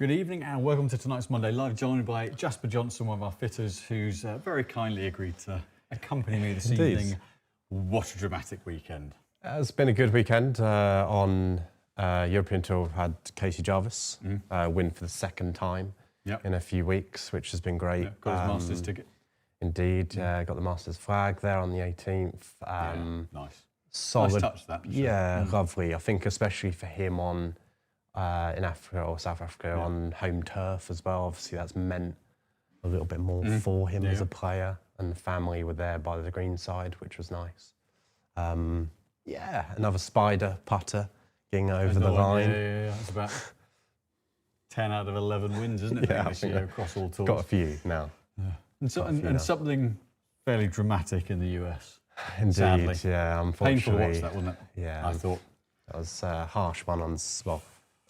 Good evening and welcome to tonight's Monday Live, joined by Jasper Johnson, one of our fitters, who's very kindly agreed to accompany me this evening. What a dramatic weekend. It's been a good weekend. On European Tour, we've had Casey Jarvis win for the second time in a few weeks, which has been great. Got his Masters ticket. Indeed, got the Masters flag there on the 18th. Nice. Solid. Nice touch, that. Yeah, lovely. I think especially for him on in Africa or South Africa on home turf as well. Obviously, that's meant a little bit more for him as a player, and the family were there by the green side, which was nice. Another spider putter getting over the line. Yeah. It's about 10 out of 11 wins, isn't it? This year across all tours. Got a few now. Yeah. And something fairly dramatic in the US. Indeed, sadly. Yeah, unfortunately. Painful to watch that, wasn't it? Yeah. I thought. That was a harsh one on, well,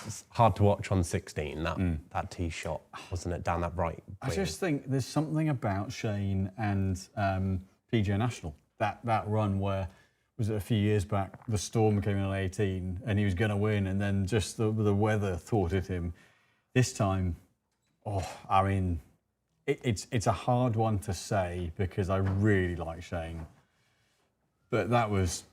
it's hard to watch on 16, that tee shot, wasn't it, down that right wing. I just think there's something about Shane and PGA National, that run where, was it a few years back, the storm came in on 18 and he was going to win, and then just the weather thwarted him. This time, I mean, it's a hard one to say because I really like Shane, but that was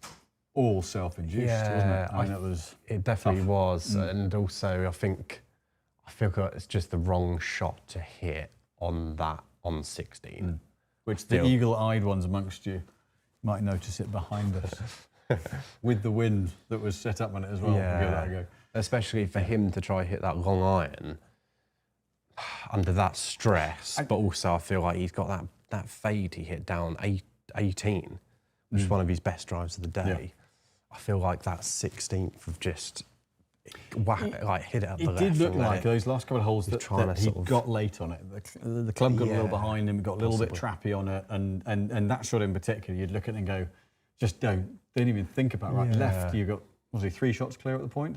all self-induced, wasn't it? I mean, it definitely tough. was, and also I feel like it's just the wrong shot to hit on 16. Which the eagle-eyed ones amongst you might notice it behind us, with the wind that was set up on it as well. Yeah, especially for him to try hit that long iron under that stress, but also I feel like he's got that fade he hit down 18, which is one of his best drives of the day. Yeah. I feel like that 16th of just hit it up the left. It did look like those last couple of holes that he got late on it. The club got a little behind him, got a little bit trappy on it, and that shot in particular, you'd look at it and go, just don't even think about left. You got, was he 3 shots clear at the point?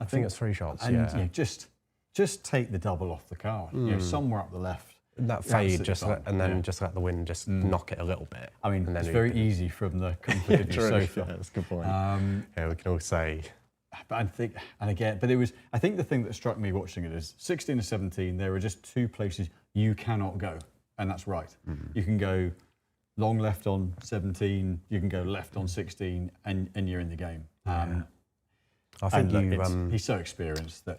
I think it's 3 shots. And just take the double off the car. You know, somewhere up the left. That fade, just let the wind just knock it a little bit. I mean, it's very easy from the comfort of your sofa. Yeah, that's a good point. We can all say. But I think the thing that struck me watching it is 16 and 17, there are just 2 places you cannot go, and that's right. You can go long left on 17, you can go left on 16, and you're in the game. I think he's so experienced that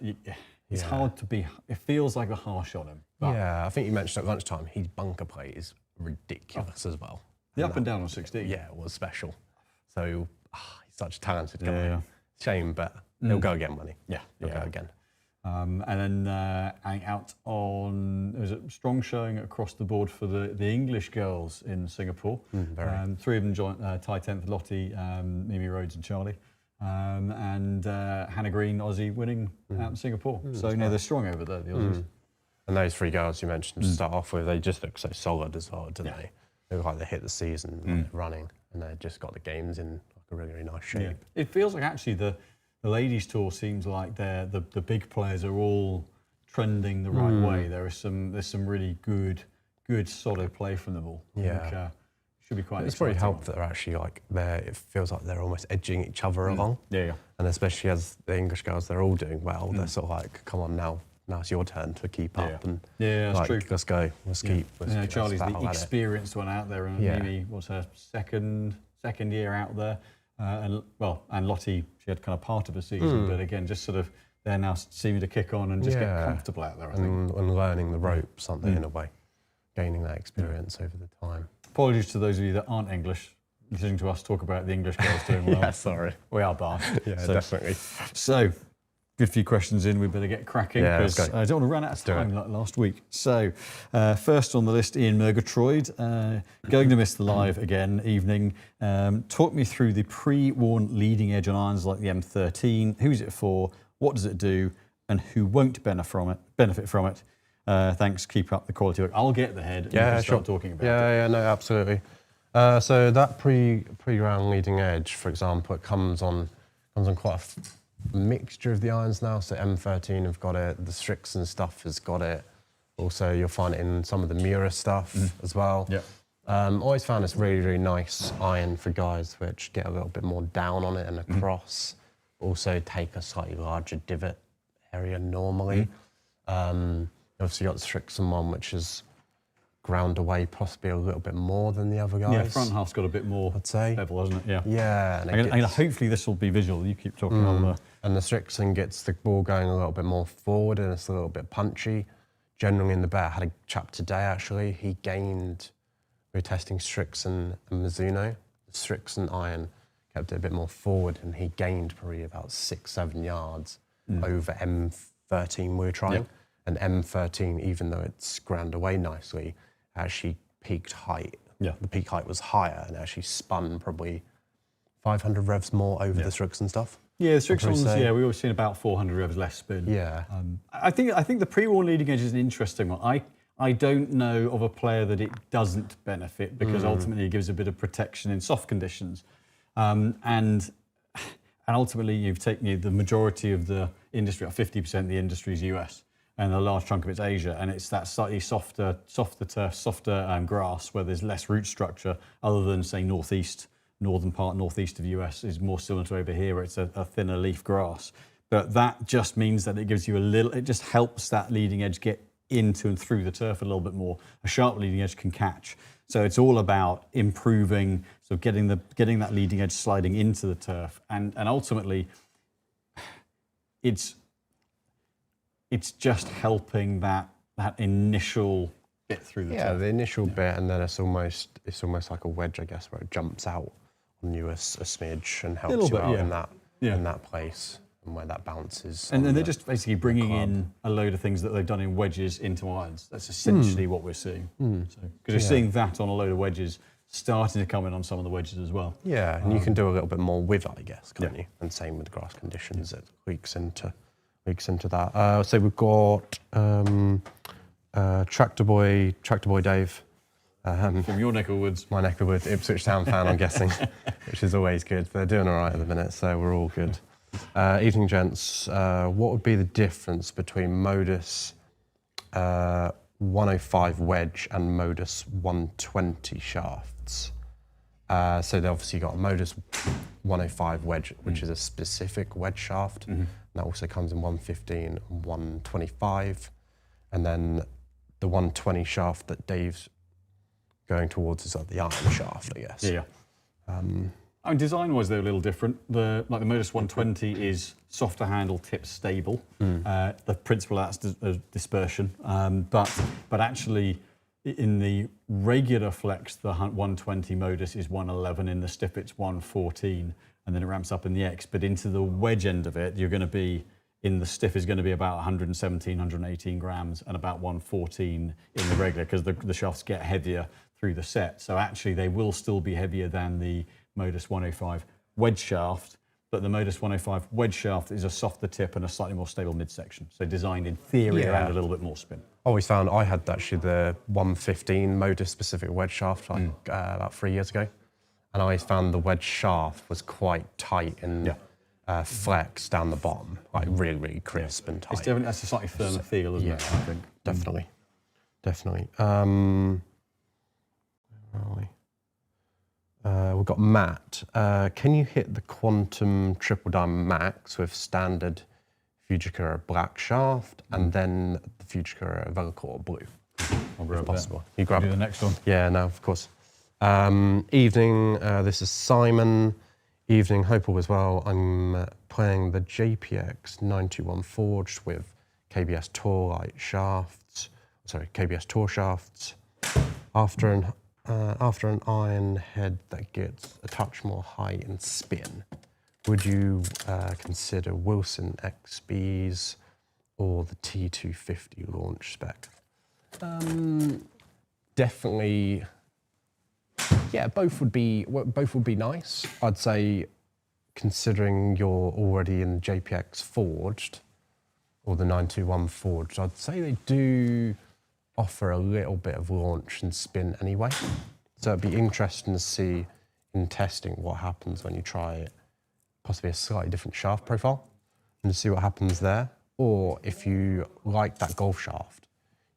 it's hard to be. It feels like a harsh on him. But I think you mentioned at lunchtime, his bunker play is ridiculous as well. The up and down on 16. Yeah, it was special. So he's such a talented guy. Yeah. Shame, but he'll go again, money. Yeah, he'll go again. And then out on, there was a strong showing across the board for the English girls in Singapore. 3 of them tied 10th, Lottie, Mimi Rhodes and Charlie. And Hannah Green, Aussie, winning out in Singapore. So, they're strong over there, the Aussies. And those 3 girls you mentioned to start off with, they just look so solid as well, don't they? They look like they hit the season running, and they've just got the games in like a really, really nice shape. Yeah. It feels like actually the ladies' tour seems like the big players are all trending the right way. There's some really good solid play from them all. Yeah. Should be quite. It's pretty helpful that they're actually it feels like they're almost edging each other along. Yeah. And especially as the English girls, they're all doing well. They're sort of like, come on now it's your turn to keep up. And that's true. Let's go. Let's keep. Charlie's the experienced one out there, and Mimi was her second year out there, and Lottie, she had kind of part of a season, but again, just sort of they're now seeming to kick on and just get comfortable out there. I think and learning the ropes, aren't they, in a way, gaining that experience over the time. Apologies to those of you that aren't English, listening to us talk about the English girls doing well. Yeah, sorry. We are biased. Yeah, definitely. So, good few questions in. We better get cracking because I don't want to run out of time like last week. So, first on the list, Ian Murgatroyd, going to miss the live again evening. Talk me through the pre-worn leading edge on irons like the M13. Who's it for? What does it do? And who won't benefit from it? Thanks. Keep up the quality work. I'll get the head and start talking about it. Yeah, no, absolutely. So that pre-round leading edge, for example, it comes on quite a mixture of the irons now. So M13 have got it. The Strixon stuff has got it. Also, you'll find it in some of the Mura stuff as well. Yeah. Always found this really, really nice iron for guys which get a little bit more down on it and across. Also take a slightly larger divot area normally. Obviously, you got the Strixon one, which is ground away possibly a little bit more than the other guys. Yeah, front half's got a bit more I'd say. bevel, hasn't it? Yeah. Yeah. And hopefully this will be visual. You keep talking about And the Strixon gets the ball going a little bit more forward and it's a little bit punchy. Generally in the bet, I had a chap today actually. He gained, we were testing Strixon and Mizuno. The Strixon iron kept it a bit more forward and he gained probably about 6-7 yards over M13 we were trying. Yep. And M13, even though it's ground away nicely, actually peaked height. Yeah. The peak height was higher and actually spun probably 500 revs more over the Strixon stuff. Yeah, the Strixons, we always seen about 400 revs less spin. Yeah. I think the pre-worn leading edge is an interesting one. I don't know of a player that it doesn't benefit because ultimately it gives a bit of protection in soft conditions. And ultimately you've taken the majority of the industry, 50% of the industry is US. And a large chunk of it's Asia, and it's that slightly softer turf, softer grass where there's less root structure, other than say northern part, northeast of the US is more similar to over here, where it's a thinner leaf grass. But that just means that it gives you it just helps that leading edge get into and through the turf a little bit more. A sharp leading edge can catch. So it's all about improving, so getting that leading edge sliding into the turf, and ultimately, it's just helping that initial bit through the turf. Yeah, the initial bit, and then it's almost like a wedge, I guess, where it jumps out on you a smidge and helps you out in that place and where that bounces. And then they're just basically bringing in a load of things that they've done in wedges into irons. That's essentially what we're seeing. Because you're seeing that on a load of wedges, starting to come in on some of the wedges as well. Yeah, and you can do a little bit more with it, I guess, can't you? And same with grass conditions, it leaks into that. So we've got Tractor Boy Dave. From your neck of the woods. My neck of the woods, Ipswich Town fan, I'm guessing, which is always good. They're doing all right at the minute, so we're all good. Evening, gents. What would be the difference between Modus 105 wedge and Modus 120 shafts? So they obviously got a Modus 105 wedge, which is a specific wedge shaft. That also comes in 115 and 125. And then the 120 shaft that Dave's going towards is like the iron shaft, I guess. Yeah. I mean, design-wise, they're a little different. The Modus 120 is softer handle, tip stable. The principle of that's dispersion. But actually, in the regular flex, the 120 Modus is 111. In the stiff, it's 114. And then it ramps up in the X. But into the wedge end of it, you're going to be, in the stiff is going to be about 117, 118 grams and about 114 in the regular, because the shafts get heavier through the set. So actually, they will still be heavier than the Modus 105 wedge shaft, but the Modus 105 wedge shaft is a softer tip and a slightly more stable midsection. So designed in theory around a little bit more spin. I always found I had actually the 115 Modus specific wedge shaft about 3 years ago. And I always found the wedge shaft was quite tight and flex down the bottom, like really, really crisp and tight. It's definitely, that's a slightly firmer feel, isn't it? I think. Definitely. Where are we? We've got Matt. Can you hit the Quantum Triple Diamond Max with standard Fujikura black shaft and then the Fujikura Velocore blue? I'll grab possible. You grab do the next one. Yeah, no, of course. Evening, this is Simon. Evening, hope all is well. I'm playing the JPX 921 forged with KBS Tour light shafts. Sorry, KBS Tour shafts. After an iron head that gets a touch more height and spin, would you consider Wilson XBs or the T250 launch spec? Definitely. Yeah, both would be nice. I'd say, considering you're already in JPX forged or the 921 forged, I'd say they do offer a little bit of launch and spin anyway. So it'd be interesting to see in testing what happens when you try possibly a slightly different shaft profile and to see what happens there. Or if you like that golf shaft,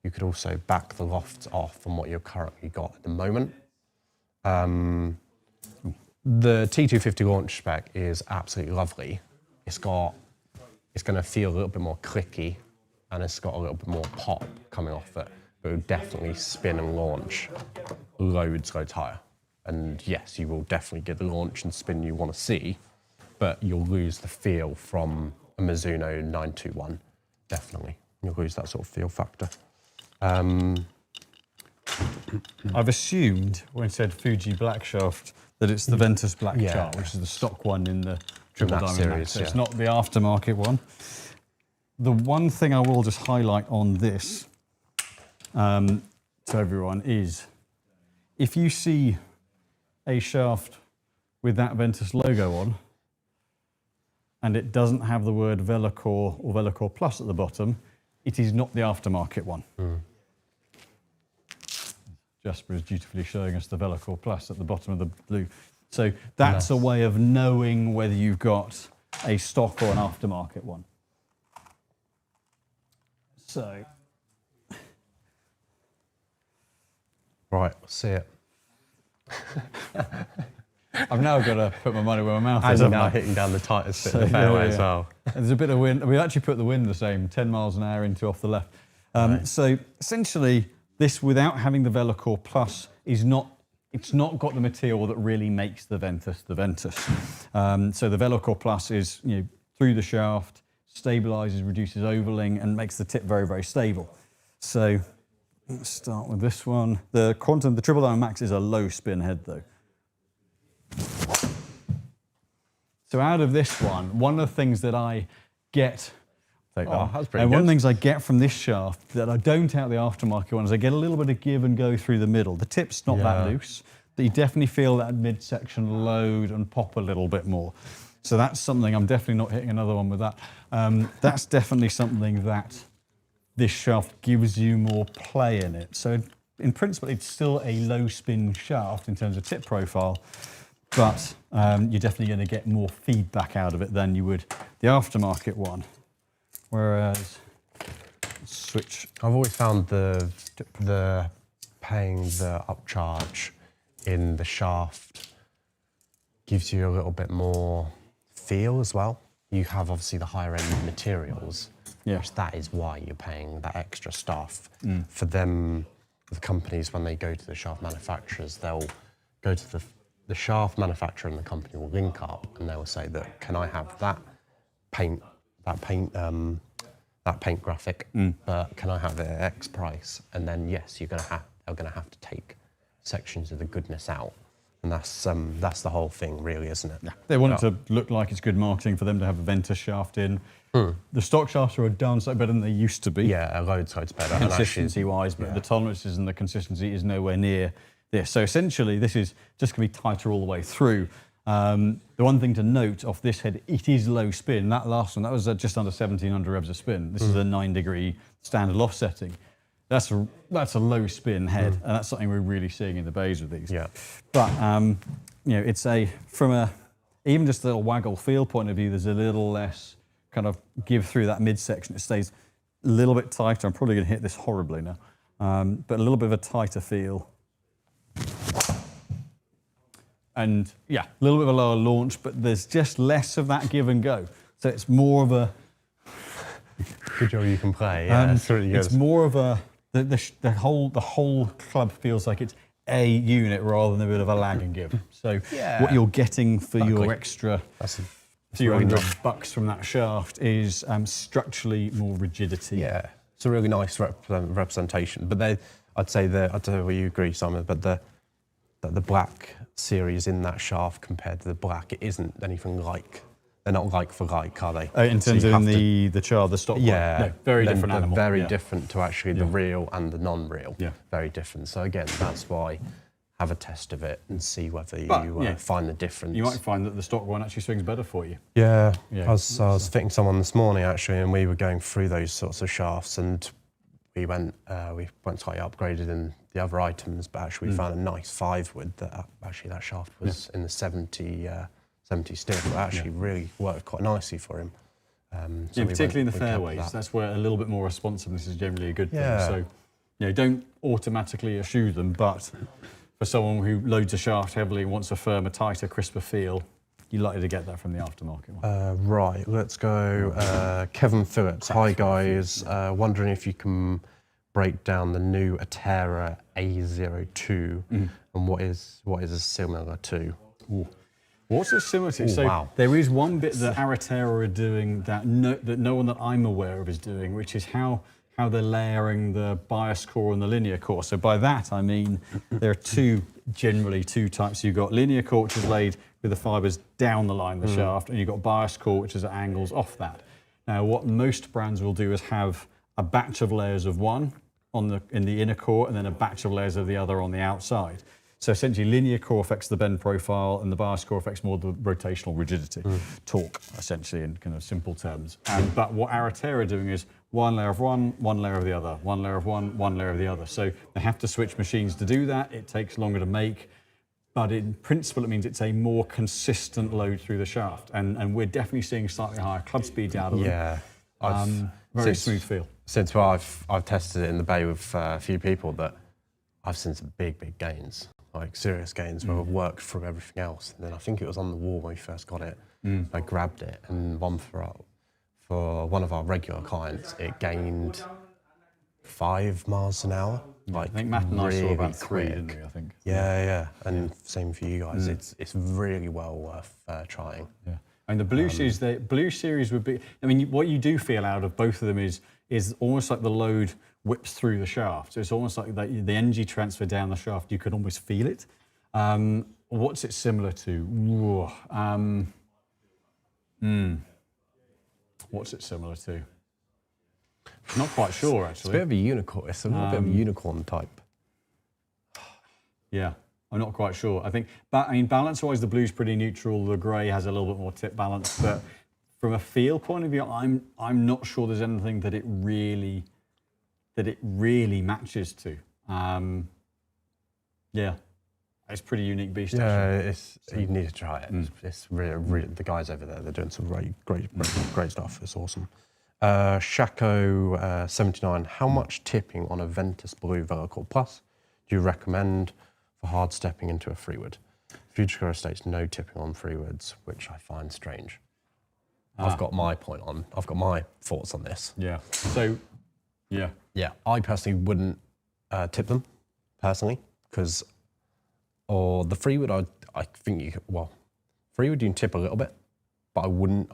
you could also back the lofts off from what you've currently got at the moment. The T250 launch spec is absolutely lovely. It's going to feel a little bit more clicky and it's got a little bit more pop coming off it, but it'll definitely spin and launch loads higher. And yes, you will definitely get the launch and spin you want to see, but you'll lose the feel from a Mizuno 921, definitely. You'll lose that sort of feel factor. I've assumed when it said Fuji black shaft that it's the Ventus black chart, which is the stock one in the triple diamond series. So it's not the aftermarket one. The one thing I will just highlight on this to everyone is if you see a shaft with that Ventus logo on and it doesn't have the word Velocore or Velocore Plus at the bottom, it is not the aftermarket one. Jasper is dutifully showing us the Velocore Plus at the bottom of the blue. So that's a way of knowing whether you've got a stock or an aftermarket one. So. Right, let's see it. I've now got to put my money where my mouth is. I'm now hitting down the tightest bit of the fairway as well. There's a bit of wind. We actually put the wind the same, 10 miles an hour into off the left. So essentially, this without having the Velocore Plus is not. It's not got the material that really makes the Ventus the Ventus. So the Velocore Plus is through the shaft, stabilizes, reduces overling, and makes the tip very, very stable. So let's start with this one. The Triple Diamond Max is a low spin head though. So out of this one of the things that I get, that's pretty one of good. the things I get from this shaft that I don't out of the aftermarket one is I get a little bit of give and go through the middle. The tip's not that loose, but you definitely feel that midsection load and pop a little bit more. So that's something, I'm definitely not hitting another one with that. That's definitely something that this shaft gives you more play in it. So in principle, it's still a low spin shaft in terms of tip profile, but you're definitely going to get more feedback out of it than you would the aftermarket one. Whereas, switch. I've always found the paying the upcharge in the shaft gives you a little bit more feel as well. You have obviously the higher end materials, which that is why you're paying that extra stuff. For them, the companies, when they go to the shaft manufacturers, they'll go to the shaft manufacturer and the company will link up and they'll say that, can I have that paint graphic, but can I have it at X price? And then yes, they're gonna have to take sections of the goodness out. And that's the whole thing, really, isn't it? Yeah. They want it to look like it's good marketing for them to have a Ventus shaft in. The stock shafts are a darn sight better than they used to be. Yeah, loads better. Consistency-wise, but the tolerances and the consistency is nowhere near this. So essentially, this is just going to be tighter all the way through. The one thing to note off this head, it is low spin. That last one, that was just under 1,700 revs of spin. This is a 9-degree standard loft setting. That's a low spin head, and that's something we're really seeing in the bays with these. Yeah. But it's from even just a little waggle feel point of view, there's a little less kind of give through that midsection. It stays a little bit tighter. I'm probably going to hit this horribly now, but a little bit of a tighter feel. And yeah, a little bit of a lower launch, but there's just less of that give and go. So it's more of a good job you can play. Yeah, it's really good. It's more of a the whole club feels like it's a unit rather than a bit of a lag and give. So what you're getting for your extra $200 from that shaft is structurally more rigidity. Yeah, it's a really nice representation. But I'd say I don't know whether you agree, Simon, but the black series in that shaft compared to the black, it isn't anything like. They're not like for like, are they? In terms of the char, the stock one? No, very different animal. Very different to actually the real and the non-real. Yeah. Very different. So again, that's why have a test of it and see whether you find the difference. You might find that the stock one actually swings better for you. Yeah. I was fitting someone this morning actually, and we were going through those sorts of shafts, and we went slightly upgraded in the other items, but actually we found a nice 5-wood that actually that shaft was in the 70 still, but actually really worked quite nicely for him. So particularly in the fairways, that's where a little bit more responsiveness is generally a good thing. So don't automatically eschew them, but for someone who loads a shaft heavily and wants a firmer, tighter, crisper feel, you're likely to get that from the aftermarket one. Right, let's go. Kevin Phillips. Hi guys. Wondering if you can break down the new Aretera A02 and what is similar to. Ooh. What's it similar to? Ooh, So wow. there is one bit that Aretera are doing that no one that I'm aware of is doing, which is how they're layering the bias core and the linear core. So by that I mean there are generally two types. You've got linear core, which is laid with the fibres down the line of the shaft, and you've got bias core, which is at angles off that. Now what most brands will do is have a batch of layers of one in the inner core, and then a batch of layers of the other on the outside. So essentially, linear core affects the bend profile, and the bias core affects more the rotational rigidity, torque, essentially, in kind of simple terms. But what Aretera are doing is one layer of one layer of the other, one layer of one layer of the other. So they have to switch machines to do that. It takes longer to make, but in principle, it means it's a more consistent load through the shaft. And we're definitely seeing slightly higher club speeds out of them. Yeah, very smooth feel. Since I've tested it in the bay with a few people, that I've seen some big gains. Like serious gains where I've worked through everything else. And then I think it was on the wall when we first got it. I grabbed it, and for one of our regular clients, it gained 5 miles an hour. Like, I think Matt and I saw about 3, quick. didn't we, I think? Yeah. And same for you guys. It's really well worth trying. Yeah. I mean, the Blue Series would be, I mean, what you do feel out of both of them is almost like the load whips through the shaft. So it's almost like the energy transfer down the shaft, you can almost feel it. What's it similar to? What's it similar to? Not quite sure, actually. It's a bit of a unicorn. It's a little bit of a unicorn type. Yeah, I'm not quite sure. I think, but I mean, balance-wise, the blue's pretty neutral. The grey has a little bit more tip balance, but from a feel point of view, I'm not sure there's anything that it really matches to. Yeah, it's a pretty unique beast. Yeah, you need to try it. It's really, the guys over there, they're doing some great stuff. It's awesome. Shaco 79. How much tipping on a Ventus Blue Velocor Plus do you recommend for hard stepping into a freewood? Future states no tipping on freewoods, which I find strange. I've got my thoughts on this. Yeah. So, yeah. Yeah, I personally wouldn't tip them, personally, because, or the freewood, I think freewood you can tip a little bit, but I wouldn't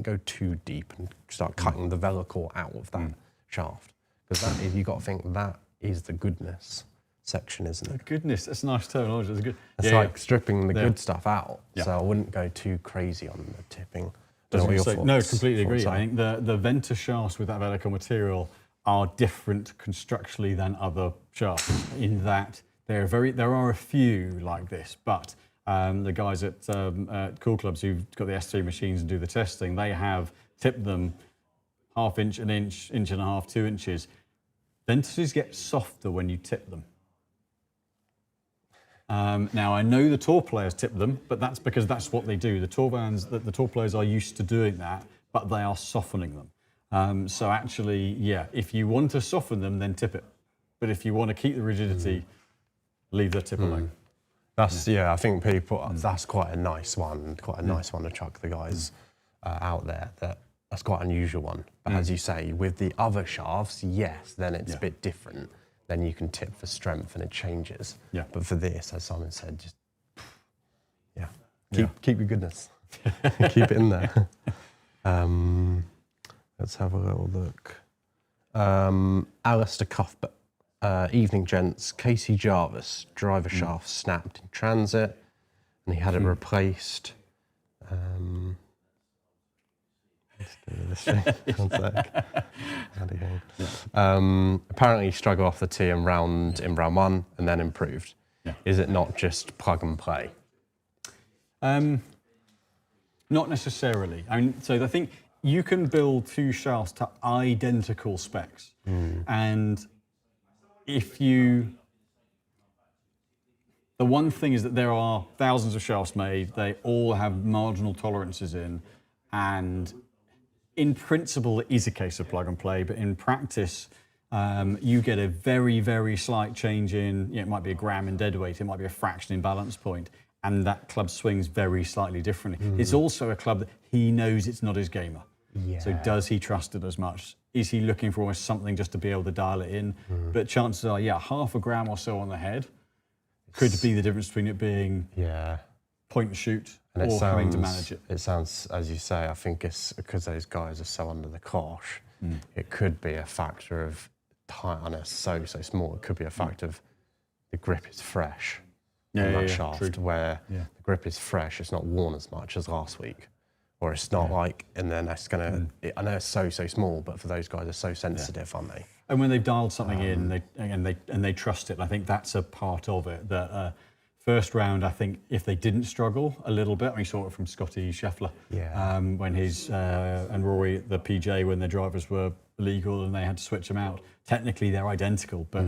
go too deep and start cutting the Velocor out of that shaft, because you got to think that is the goodness section, isn't it? Goodness, that's nice terminology. That's good. It's like stripping the good stuff out. Yeah. So I wouldn't go too crazy on the tipping. No, completely agree. I think the Ventus shafts with that Velocor material are different constructionally than other shafts in that there are a few like this, but the guys at Cool Clubs who've got the S3 machines and do the testing, they have tipped them ½ inch, an inch, inch and a half, 2 inches. Ventuses get softer when you tip them. Now I know the tour players tip them, but that's because that's what they do. The tour players are used to doing that, but they are softening them. So actually, yeah, if you want to soften them, then tip it. But if you want to keep the rigidity, leave the tip alone. That's I think people. That's quite a nice one. Quite a nice one to chuck the guys out there. That's quite an unusual one. But as you say, with the other shafts, yes, then it's a bit different. Then you can tip for strength and it changes. Yeah. But for this, as Simon said, just keep your goodness. Keep it in there. Let's have a little look. Alistair Cuthbert. Evening, gents. Casey Jarvis, driver shaft snapped in transit, and he had it replaced. Let's do this thing. 1 sec. Apparently, he struggled off the tee in round 1 and then improved. Yeah. Is it not just plug and play? Not necessarily. I mean, so I think you can build 2 shafts to identical specs, and the one thing is that there are thousands of shafts made, they all have marginal tolerances in, and in principle it is a case of plug and play, but in practice you get a very, very slight change in, it might be a gram in dead weight, it might be a fraction in balance point, and that club swings very slightly differently. It's also a club that he knows it's not his gamer. Yeah. So does he trust it as much? Is he looking for almost something just to be able to dial it in? But chances are, yeah, half a gram or so on the head could be the difference between it being point and shoot and or having to manage it. It sounds, as you say, I think it's because those guys are so under the cosh, it could be a factor of tight, and it's so small, it could be a factor of the grip is fresh on that shaft, where the grip is fresh, it's not worn as much as last week. Or it's not like, and then that's gonna. I know it's so small, but for those guys, they're so sensitive, aren't they? And when they've dialed something in, they trust it. And I think that's a part of it. That first round, I think if they didn't struggle a little bit, we saw it from Scotty Scheffler when his and Rory the PJ when their drivers were illegal and they had to switch them out. Technically, they're identical, but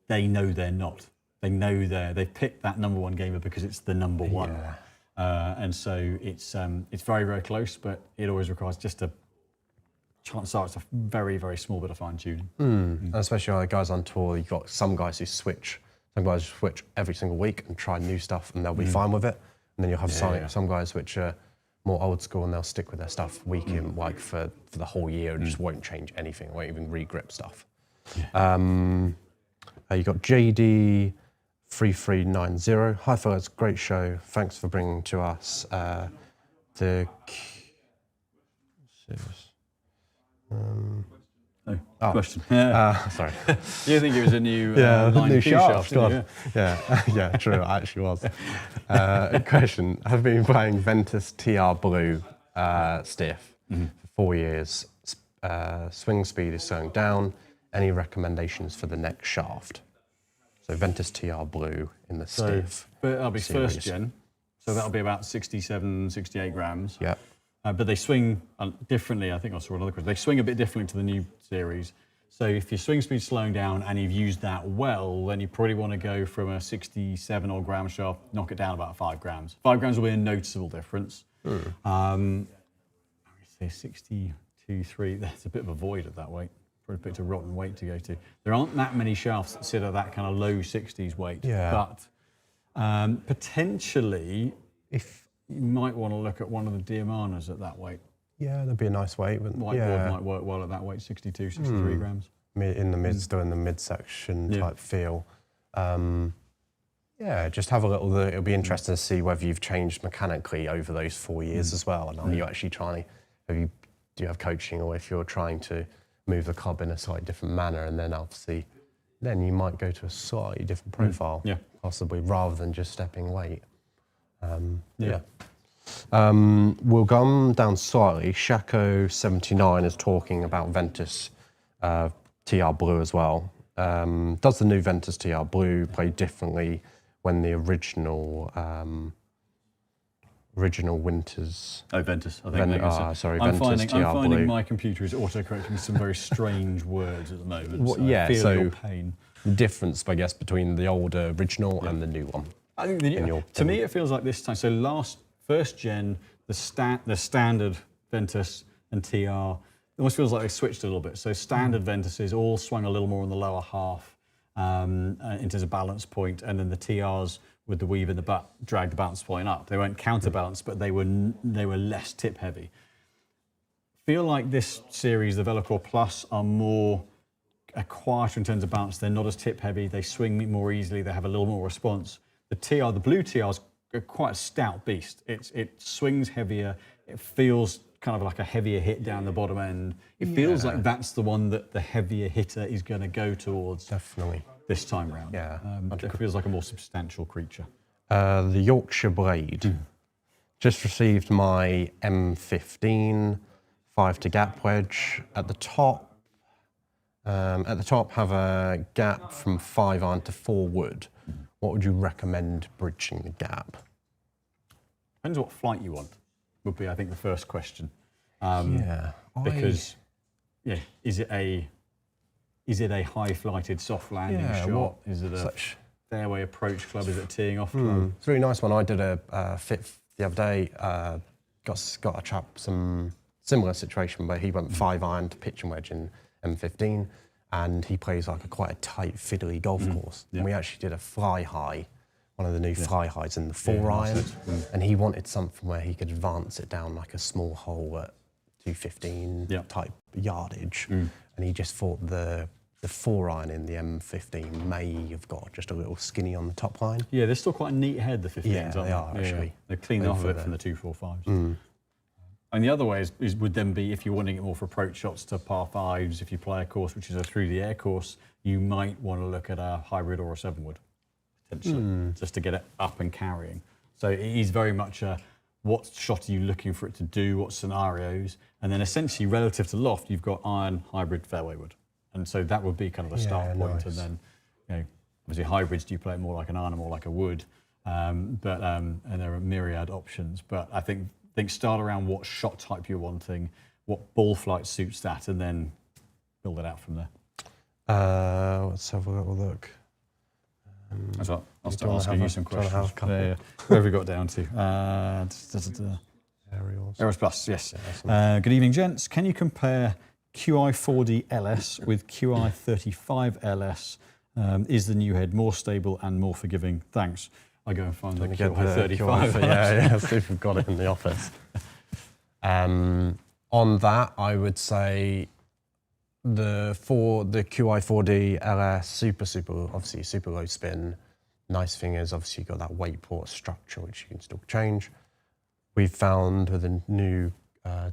they know they're not. They know they've picked that number one gamer because it's the number one. Yeah. And so it's very, very close, but it always requires just a chance are it's a very, very small bit of fine tuning. And especially like guys on tour, you've got some guys who switch. Some guys switch every single week and try new stuff, and they'll be fine with it. And then you'll have some guys which are more old school and they'll stick with their stuff week in, like for the whole year, and just won't change anything, won't even re-grip stuff. You got JD 3390. Hi fellas, great show. Thanks for bringing to us Question. Sorry. You think it was a new new shaft? God. Yeah, true. It actually was. Question: I've been playing Ventus TR Blue stiff for 4 years. Swing speed is slowing down. Any recommendations for the next shaft? So Ventus TR Blue in the stiff. But that'll be series. first gen, so that'll be about 67, 68 grams. Yeah. But they swing differently. I think I saw another question. They swing a bit differently to the new series. So if your swing speed's slowing down and you've used that well, then you probably want to go from a 67 odd gram shaft, knock it down about 5 grams. 5 grams will be a noticeable difference. I would say 62.3. That's a bit of a void at that weight. Probably picked a rotten weight to go to. There aren't that many shafts that sit at that kind of low 60s weight. Yeah. But potentially, if you might want to look at one of the Diamanas at that weight. Yeah, that'd be a nice weight. Whiteboard might work well at that weight, 62, 63 grams. In the mid, still in the midsection type feel. Just have a little look. It'll be interesting to see whether you've changed mechanically over those 4 years as well. And are you actually trying to, do you have coaching, or if you're trying to move the club in a slightly different manner, and then obviously, then you might go to a slightly different profile, possibly, rather than just stepping weight. We'll come down slightly. Shaco79 is talking about Ventus TR Blue as well. Does the new Ventus TR Blue play differently when the original Winters? Oh, Ventus. I think Ventus TR I'm Blue. finding my computer is autocorrecting some very strange words at the moment. So I feel your pain. The difference, I guess, between the older original and the new one. I think to me, it feels like this time. So first gen, the standard Ventus and TR, it almost feels like they switched a little bit. So standard Ventuses all swung a little more on the lower half in terms of balance point, and then the TRs with the weave in the butt dragged the balance point up. They weren't counterbalanced, but they were less tip heavy. Feel like this series, the Velocore Plus, are quieter in terms of balance. They're not as tip heavy. They swing more easily. They have a little more response. The blue TR's quite a stout beast. It swings heavier. It feels kind of like a heavier hit down the bottom end. It feels like that's the one that the heavier hitter is going to go towards. Definitely. This time round. Yeah. It feels like a more substantial creature. The Yorkshire Blade. Just received my M15 5 to gap wedge. At the top have a gap from 5 iron to 4 wood. What would you recommend bridging the gap? Depends what flight you want, would be, I think, the first question. Is it a high-flighted, soft landing shot? Is it a fairway approach club? Is it a teeing off club? It's a really nice one. I did a fit the other day. Got a chap some similar situation where he went 5 iron to pitch and wedge in M15. And he plays like quite a tight, fiddly golf course. And we actually did a fly high one of the new fly highs in the 4-iron, and he wanted something where he could advance it down like a small hole at 215 type yardage, and he just thought the 4-iron in the M15 may have got just a little skinny on the top line. Yeah, they're still quite a neat head, the 15s, Yeah, aren't they are actually. Yeah. They're cleaned off a bit from the 245s. And the other way is would then be if you're wanting it more for approach shots to par 5s, if you play a course which is a through the air course, you might want to look at a hybrid or a 7-wood, potentially, just to get it up and carrying. So it is very much a, what shot are you looking for it to do, what scenarios, and then essentially relative to loft, you've got iron, hybrid, fairway wood. And so that would be kind of the start point. And then, obviously hybrids, do you play it more like an iron or more like a wood? And there are myriad options. But I think start around what shot type you're wanting, what ball flight suits that, and then build it out from there. Let's have a little look. I'll start asking you some questions. Where have we got down to? Aerials Plus, yes. Good evening, gents. Can you compare QI10 LS with QI35 LS? Is the new head more stable and more forgiving? Thanks. I go and find the QI35. Yeah, see if we've got it in the office. On that, I would say the QI4D LS, super, obviously super low spin. Nice thing is obviously you've got that weight port structure, which you can still change. We've found with the new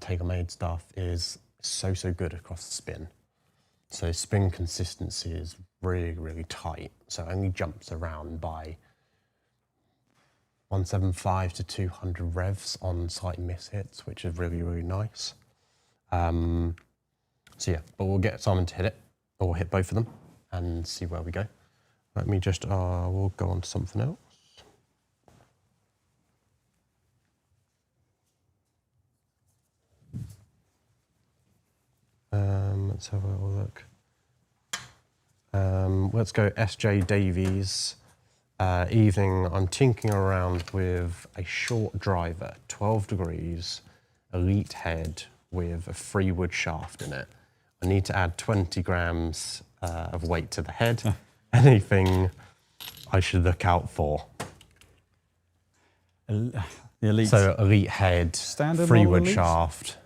tailor-made stuff is so good across the spin. So spin consistency is really tight. So it only jumps around by 175 to 200 revs on slight miss hits, which is really nice. So yeah, but we'll get Simon to hit it, or hit both of them, and see where we go. Let me just, we'll go on to something else. Let's have a little look. Let's go SJ Davies. Evening, I'm tinkering around with a short driver, 12 degrees, elite head with a 3-wood shaft in it. I need to add 20 grams of weight to the head. Anything I should look out for? The elite. So elite head, Standard 3-wood model shaft,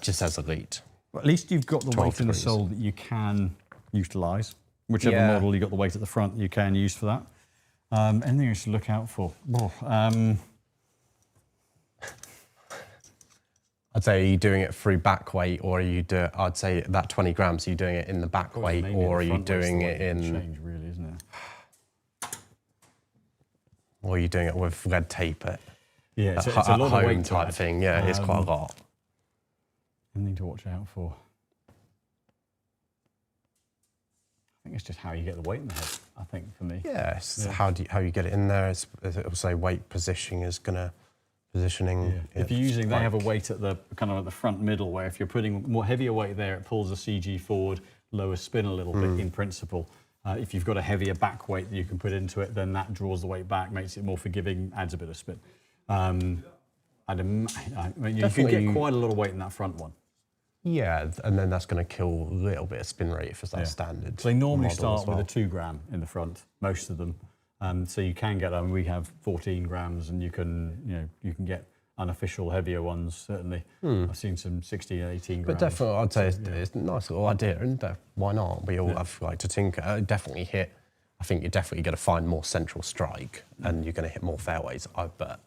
just as elite. Well, at least you've got the weight in the sole that you can utilise. Whichever model you've got the weight at the front you can use for that. Anything I should look out for? I'd say, are you doing it through back weight, or are you I'd say that 20 grams, are you doing it in the back weight, or are you doing it in... Change, really, isn't it? Or are you doing it with red tape at it's a lot of weight type thing? Yeah, it's quite a lot. Anything to watch out for? I think it's just how you get the weight in the head, I think, for me. Yeah, how you get it in there. It'll say weight positioning is going to... Positioning. Yeah. If you're using, they have a weight at the kind of at the front middle, where if you're putting more heavier weight there, it pulls the CG forward, lower spin a little bit in principle. If you've got a heavier back weight that you can put into it, then that draws the weight back, makes it more forgiving, adds a bit of spin. You can get quite a lot of weight in that front one. Yeah, and then that's going to kill a little bit of spin rate if it's that standard. So they normally start with a 2 gram in the front, most of them. So you can get, we have 14 grams, and you can get unofficial heavier ones, certainly. I've seen some 16, 18 grams. But definitely, I'd say it's a nice little idea, isn't it? Why not? We all have like to tinker. Definitely hit. I think you're definitely going to find more central strike, and you're going to hit more fairways. But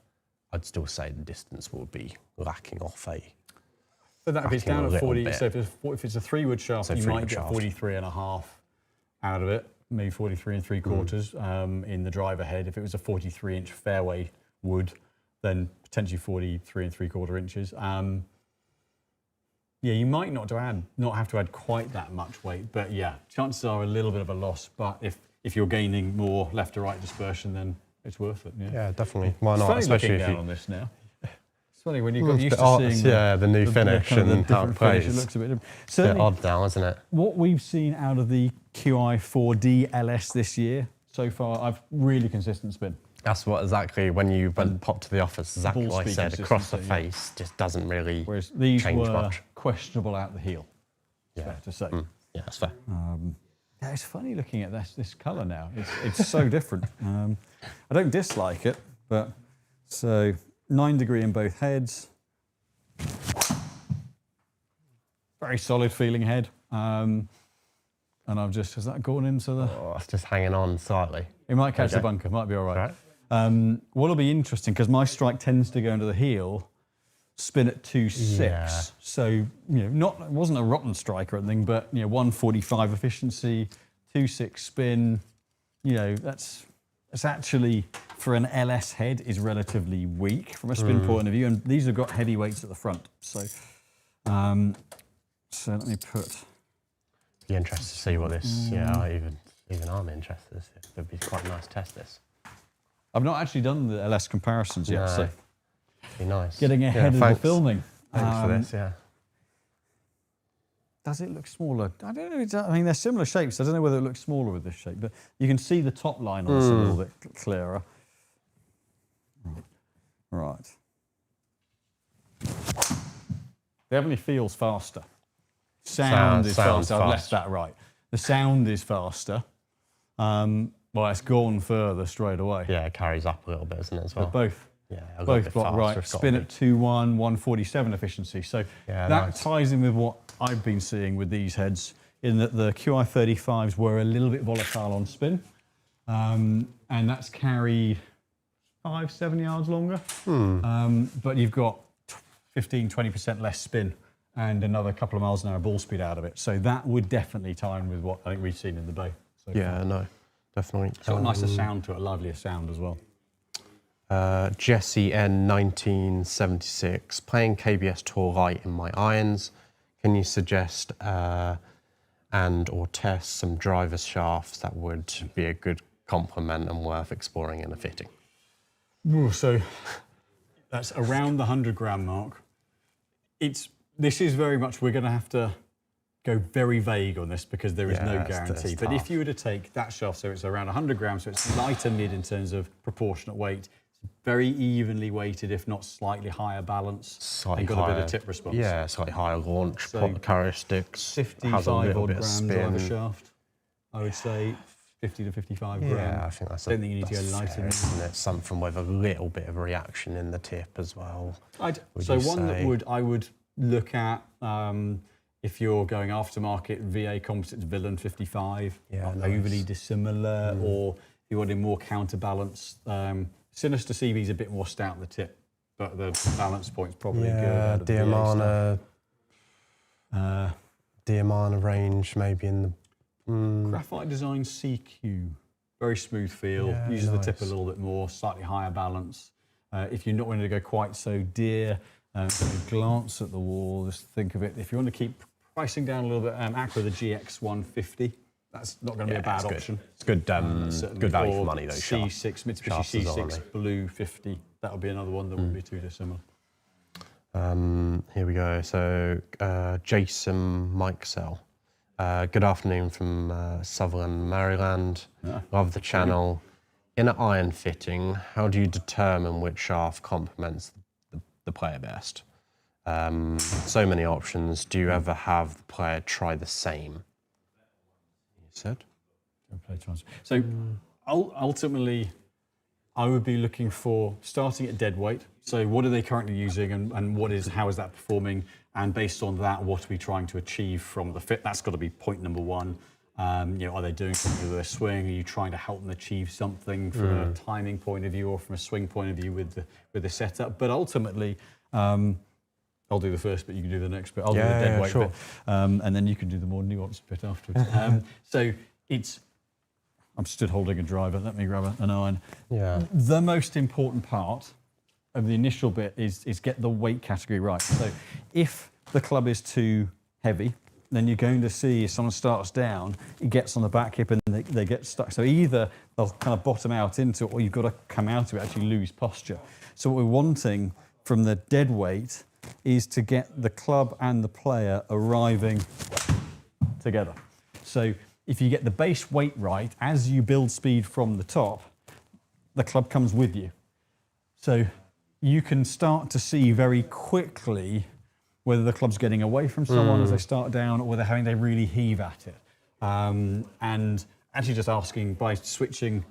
I'd still say the distance will be lacking off a. So that if it's down at 40, so if it's a 3-wood shaft, you might get 43.5 out of it. Maybe 43 3/4 in the driver head. If it was a 43-inch fairway wood, then potentially 43 3/4 inches. You might not have to add quite that much weight, but chances are a little bit of a loss. But if you're gaining more left to right dispersion, then it's worth it. Yeah, definitely. Why not? It's especially if down on this now. It's funny when you got used to seeing the new finish and how it plays. It looks a bit odd now, isn't it? What we've seen out of the QI4D LS this year so far, I've really consistent spin. That's what exactly when you pop to the office. Exactly what I said. Across the face, just doesn't really Whereas these change were much. questionable out the heel. Fair to say. Yeah, that's fair. Yeah, it's funny looking at this colour now. It's so different. I don't dislike it, but so 9 degree in both heads. Very solid feeling head. And I've just, has that gone into the... Oh, it's just hanging on slightly. It might catch the bunker, might be all right. What'll be interesting, because my strike tends to go into the heel, spin at 2.6. Yeah. So, you know, it wasn't a rotten strike or anything, but, you know, 145 efficiency, 2.6 spin, you know, that's actually, for an LS head, is relatively weak from a spin point of view. And these have got heavy weights at the front. So, so let me put... Be interested to see what this, yeah, even I'm interested. It'd be quite nice to test this. I've not actually done the LS comparisons yet, so... Be nice. Getting ahead of the filming. Thanks for this, yeah. Does it look smaller? I don't know. I mean, they're similar shapes. I don't know whether it looks smaller with this shape, but you can see the top line on this a little bit clearer. Right. Definitely feels faster. Sound is faster. I've left that right. The sound is faster. Well, it's gone further straight away. Yeah, it carries up a little bit, isn't it, as well? But both. Yeah, both block right. Spin at 2.1, 147 efficiency. So that ties in with what I've been seeing with these heads, in that the QI35s were a little bit volatile on spin, and that's carried 5-7 yards longer. But you've got 15-20% less spin and another couple of miles an hour ball speed out of it. So that would definitely tie in with what I think we've seen in the Bay. So yeah, no, definitely. It's got a nicer sound to it, a livelier sound as well. Jesse N 1976, playing KBS Tour Light in my irons. Can you suggest and or test some driver shafts that would be a good complement and worth exploring in a fitting? Ooh, so that's around the 100 gram mark. This is very much, we're going to have to go very vague on this because there is no guarantee. But if you were to take that shaft, so it's around 100 grams, so it's lighter mid in terms of proportionate weight, very evenly weighted, if not slightly higher balance, slightly and got higher, a bit of tip response. Yeah, slightly higher launch So characteristics. 55 odd grams driver shaft, I would say. 50 to 55 grams. Yeah, I think that's. I don't think you need to go lighter than that. Isn't it? Something with a little bit of a reaction in the tip as well. So one that I would look at if you're going aftermarket, VA Composites Villain 55, not overly dissimilar, or if you wanted more counterbalance. Sinister CV's a bit more stout at the tip, but the balance point's probably good. Yeah, Diamana range maybe in the... Graphite Design CQ, very smooth feel, uses the tip a little bit more, slightly higher balance. If you're not wanting to go quite so dear, glance at the wall, just think of it. If you want to keep pricing down a little bit, Aqua the GX 150, that's not going to be a bad option. It's good, good value for money, though. C6, Mitsubishi C6 Blue 50, that would be another one that wouldn't be too dissimilar. Here we go. So, Jason Mikesell. Good afternoon from Sutherland, Maryland. Love the channel. In an iron fitting, how do you determine which shaft complements the player best? So many options. Do you ever have the player try the same? You said? So ultimately, I would be looking for starting at dead weight. So what are they currently using and how is that performing? And based on that, what are we trying to achieve from the fit? That's got to be point number one. Are they doing something with their swing? Are you trying to help them achieve something from a timing point of view or from a swing point of view with the setup? But ultimately, I'll do the first bit, you can do the next bit. I'll do the dead weight bit, and then you can do the more nuanced bit afterwards. So I'm stood holding a driver. Let me grab an iron. Yeah. The most important part of the initial bit is get the weight category right. So if the club is too heavy, then you're going to see if someone starts down, it gets on the back hip and they get stuck. So either they'll kind of bottom out into it or you've got to come out of it, actually lose posture. So what we're wanting from the dead weight is to get the club and the player arriving together. So if you get the base weight right, as you build speed from the top, the club comes with you. So you can start to see very quickly whether the club's getting away from someone as they start down or whether they really heave at it. and actually just asking by switching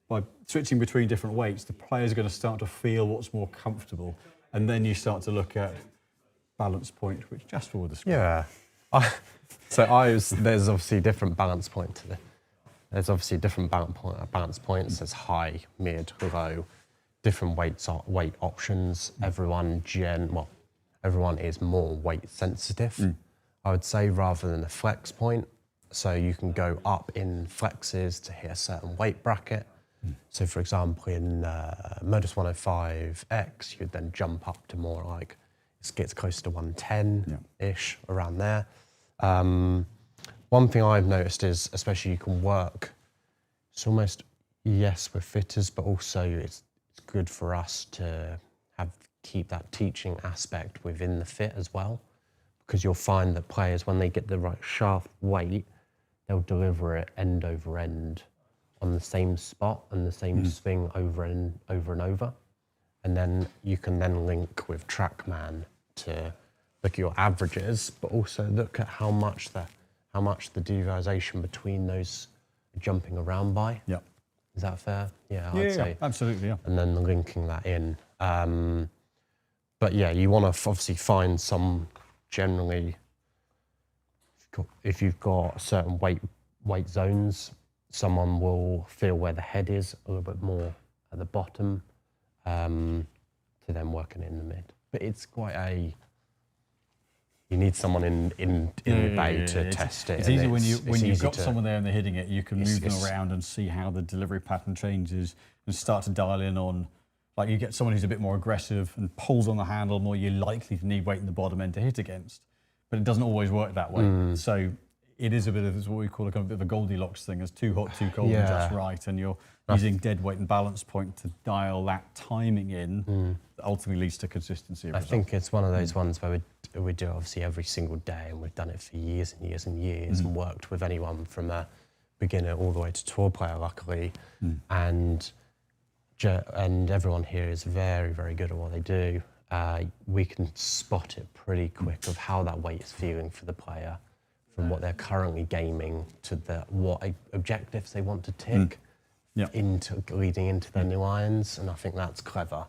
between different weights, the players are going to start to feel what's more comfortable, and then you start to look at balance point, which Jasper will describe. Yeah. There's obviously different balance point to this. There's obviously different balance points. There's high, mid, low, different weight options. Everyone is more weight sensitive, I would say, rather than a flex point. So you can go up in flexes to hit a certain weight bracket. So for example, in Modus 105X, you'd then jump up to more like, it gets close to 110-ish, around there. One thing I've noticed is, especially you can work, it's almost, yes, with fitters, but also it's good for us to keep that teaching aspect within the fit as well, because you'll find that players, when they get the right shaft weight, they'll deliver it end over end on the same spot and the same swing over and over. And then you can then link with TrackMan to look at your averages, but also look at how much the deviation between those are jumping around by. Yeah. Is that fair? Yeah, Yeah, I'd say. absolutely, yeah. And then linking that in. But yeah, you want to obviously find some, generally, if you've got certain weight zones, someone will feel where the head is a little bit more at the bottom, to then working in the mid. But it's quite you need someone in the bay to test it. It's easy when you've got someone there and they're hitting it, you can move them around and see how the delivery pattern changes and start to dial in on, like you get someone who's a bit more aggressive and pulls on the handle more, you're likely to need weight in the bottom end to hit against. But it doesn't always work that way. So it is a bit of what we call a kind of bit of a Goldilocks thing, as too hot, too cold, and just right, and you're using dead weight and balance point to dial that timing in that ultimately leads to consistency. I think it's one of those ones where we do obviously every single day, and we've done it for years and years and years, and worked with anyone from a beginner all the way to tour player, luckily, and everyone here is very, very good at what they do. We can spot it pretty quick of how that weight is feeling for the player, from what they're currently gaming to what objectives they want to tick leading into their new irons, and I think that's clever.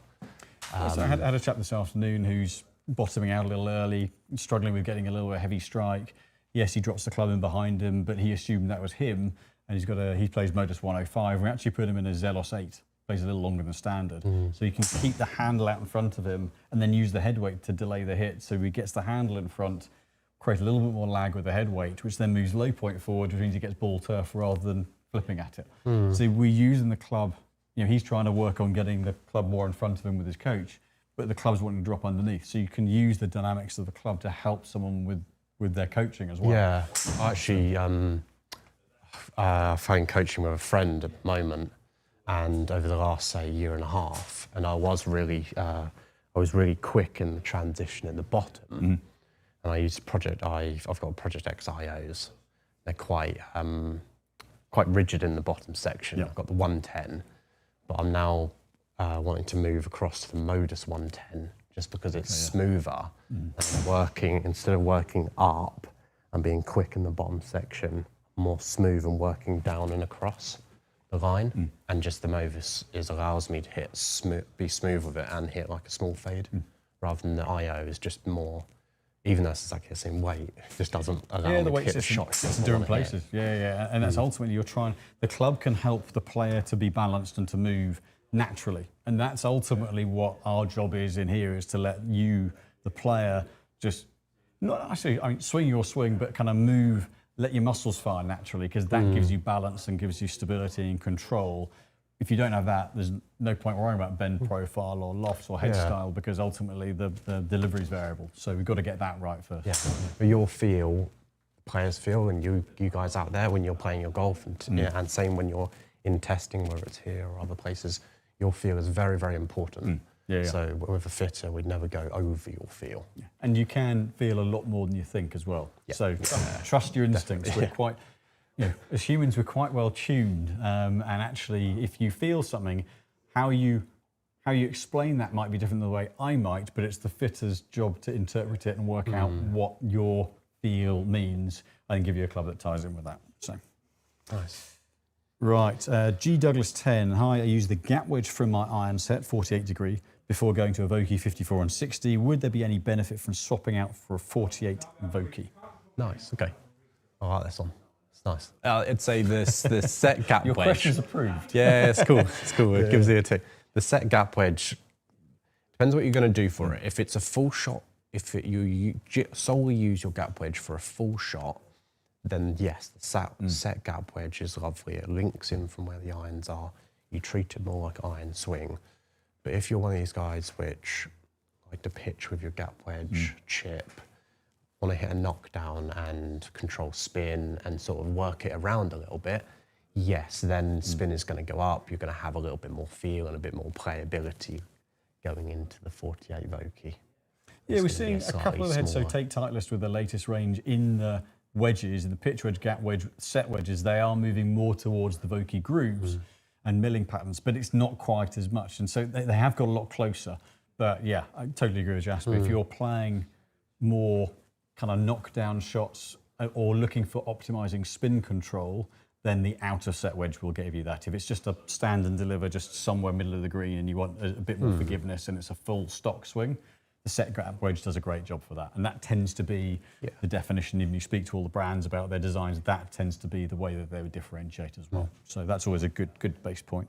So I had a chap this afternoon who's bottoming out a little early, struggling with getting a little bit heavy strike. Yes, he drops the club in behind him, but he assumed that was him, and he plays Modus 105. We actually put him in a Zelos 8. Plays a little longer than standard. So you can keep the handle out in front of him and then use the head weight to delay the hit. So he gets the handle in front, create a little bit more lag with the head weight, which then moves low point forward, which means he gets ball turf rather than flipping at it. So we're using the club, he's trying to work on getting the club more in front of him with his coach, but the club's wanting to drop underneath. So you can use the dynamics of the club to help someone with their coaching as well. Yeah, I actually found coaching with a friend at the moment, and over the last, say, year and a half, and I was really quick in the transition at the bottom, and I used I've got Project X IOs. They're quite rigid in the bottom section. I've got the 110, but I'm now wanting to move across to the Modus 110 just because it's smoother and instead of working up and being quick in the bottom section, more smooth and working down and across the line, and just the Modus allows me to be smooth with it and hit like a small fade, rather than the IO is just more, even though it's exactly the same weight, it just doesn't allow me to hit the shot. It's in different places. Yeah, and that's ultimately the club can help the player to be balanced and to move naturally, and that's ultimately what our job is in here, is to let you, the player, just not actually, swing your swing, but kind of move. Let your muscles fire naturally, because that gives you balance and gives you stability and control. If you don't have that, there's no point worrying about bend profile or loft or head style, because ultimately the delivery is variable. So we've got to get that right first. Yeah, but your feel, players feel, and you guys out there when you're playing your golf, and same when you're in testing, whether it's here or other places, your feel is very, very important. So with a fitter, we'd never go over your feel. And you can feel a lot more than you think as well. So trust your instincts. We're quite, as humans, we're quite well tuned. And actually, if you feel something, how you explain that might be different than the way I might, but it's the fitter's job to interpret it and work out what your feel means, and give you a club that ties in with that. So. Nice. Right, G Douglas 10. Hi, I use the gap wedge from my iron set, 48 degree, before going to a Vokey 54 and 60. Would there be any benefit from swapping out for a 48 Vokey? Nice. Okay. I like this one. It's nice. I'd say the set gap Your wedge. question's approved. Yeah, it's cool. It's cool. It gives you a tick. The set gap wedge depends what you're going to do for it. If it's a full shot, you solely use your gap wedge for a full shot, then yes, the set gap wedge is lovely. It links in from where the irons are. You treat it more like iron swing. But if you're one of these guys which like to pitch with your gap wedge, chip, want to hit a knockdown and control spin and sort of work it around a little bit, yes, then spin is going to go up. You're going to have a little bit more feel and a bit more playability going into the 48 Vokey. Yeah, we're seeing a couple of the heads, so take Titleist with the latest range in the wedges, in the pitch wedge, gap wedge, set wedges, they are moving more towards the Vokey grooves and milling patterns, but it's not quite as much. And so they have got a lot closer. But yeah, I totally agree with Jasper. If you're playing more kind of knockdown shots or looking for optimizing spin control, then the outer set wedge will give you that. If it's just a stand and deliver just somewhere middle of the green and you want a bit more forgiveness and it's a full stock swing, the set gap wedge does a great job for that. And that tends to be the definition. Even you speak to all the brands about their designs, that tends to be the way that they would differentiate as well. So that's always a good base point.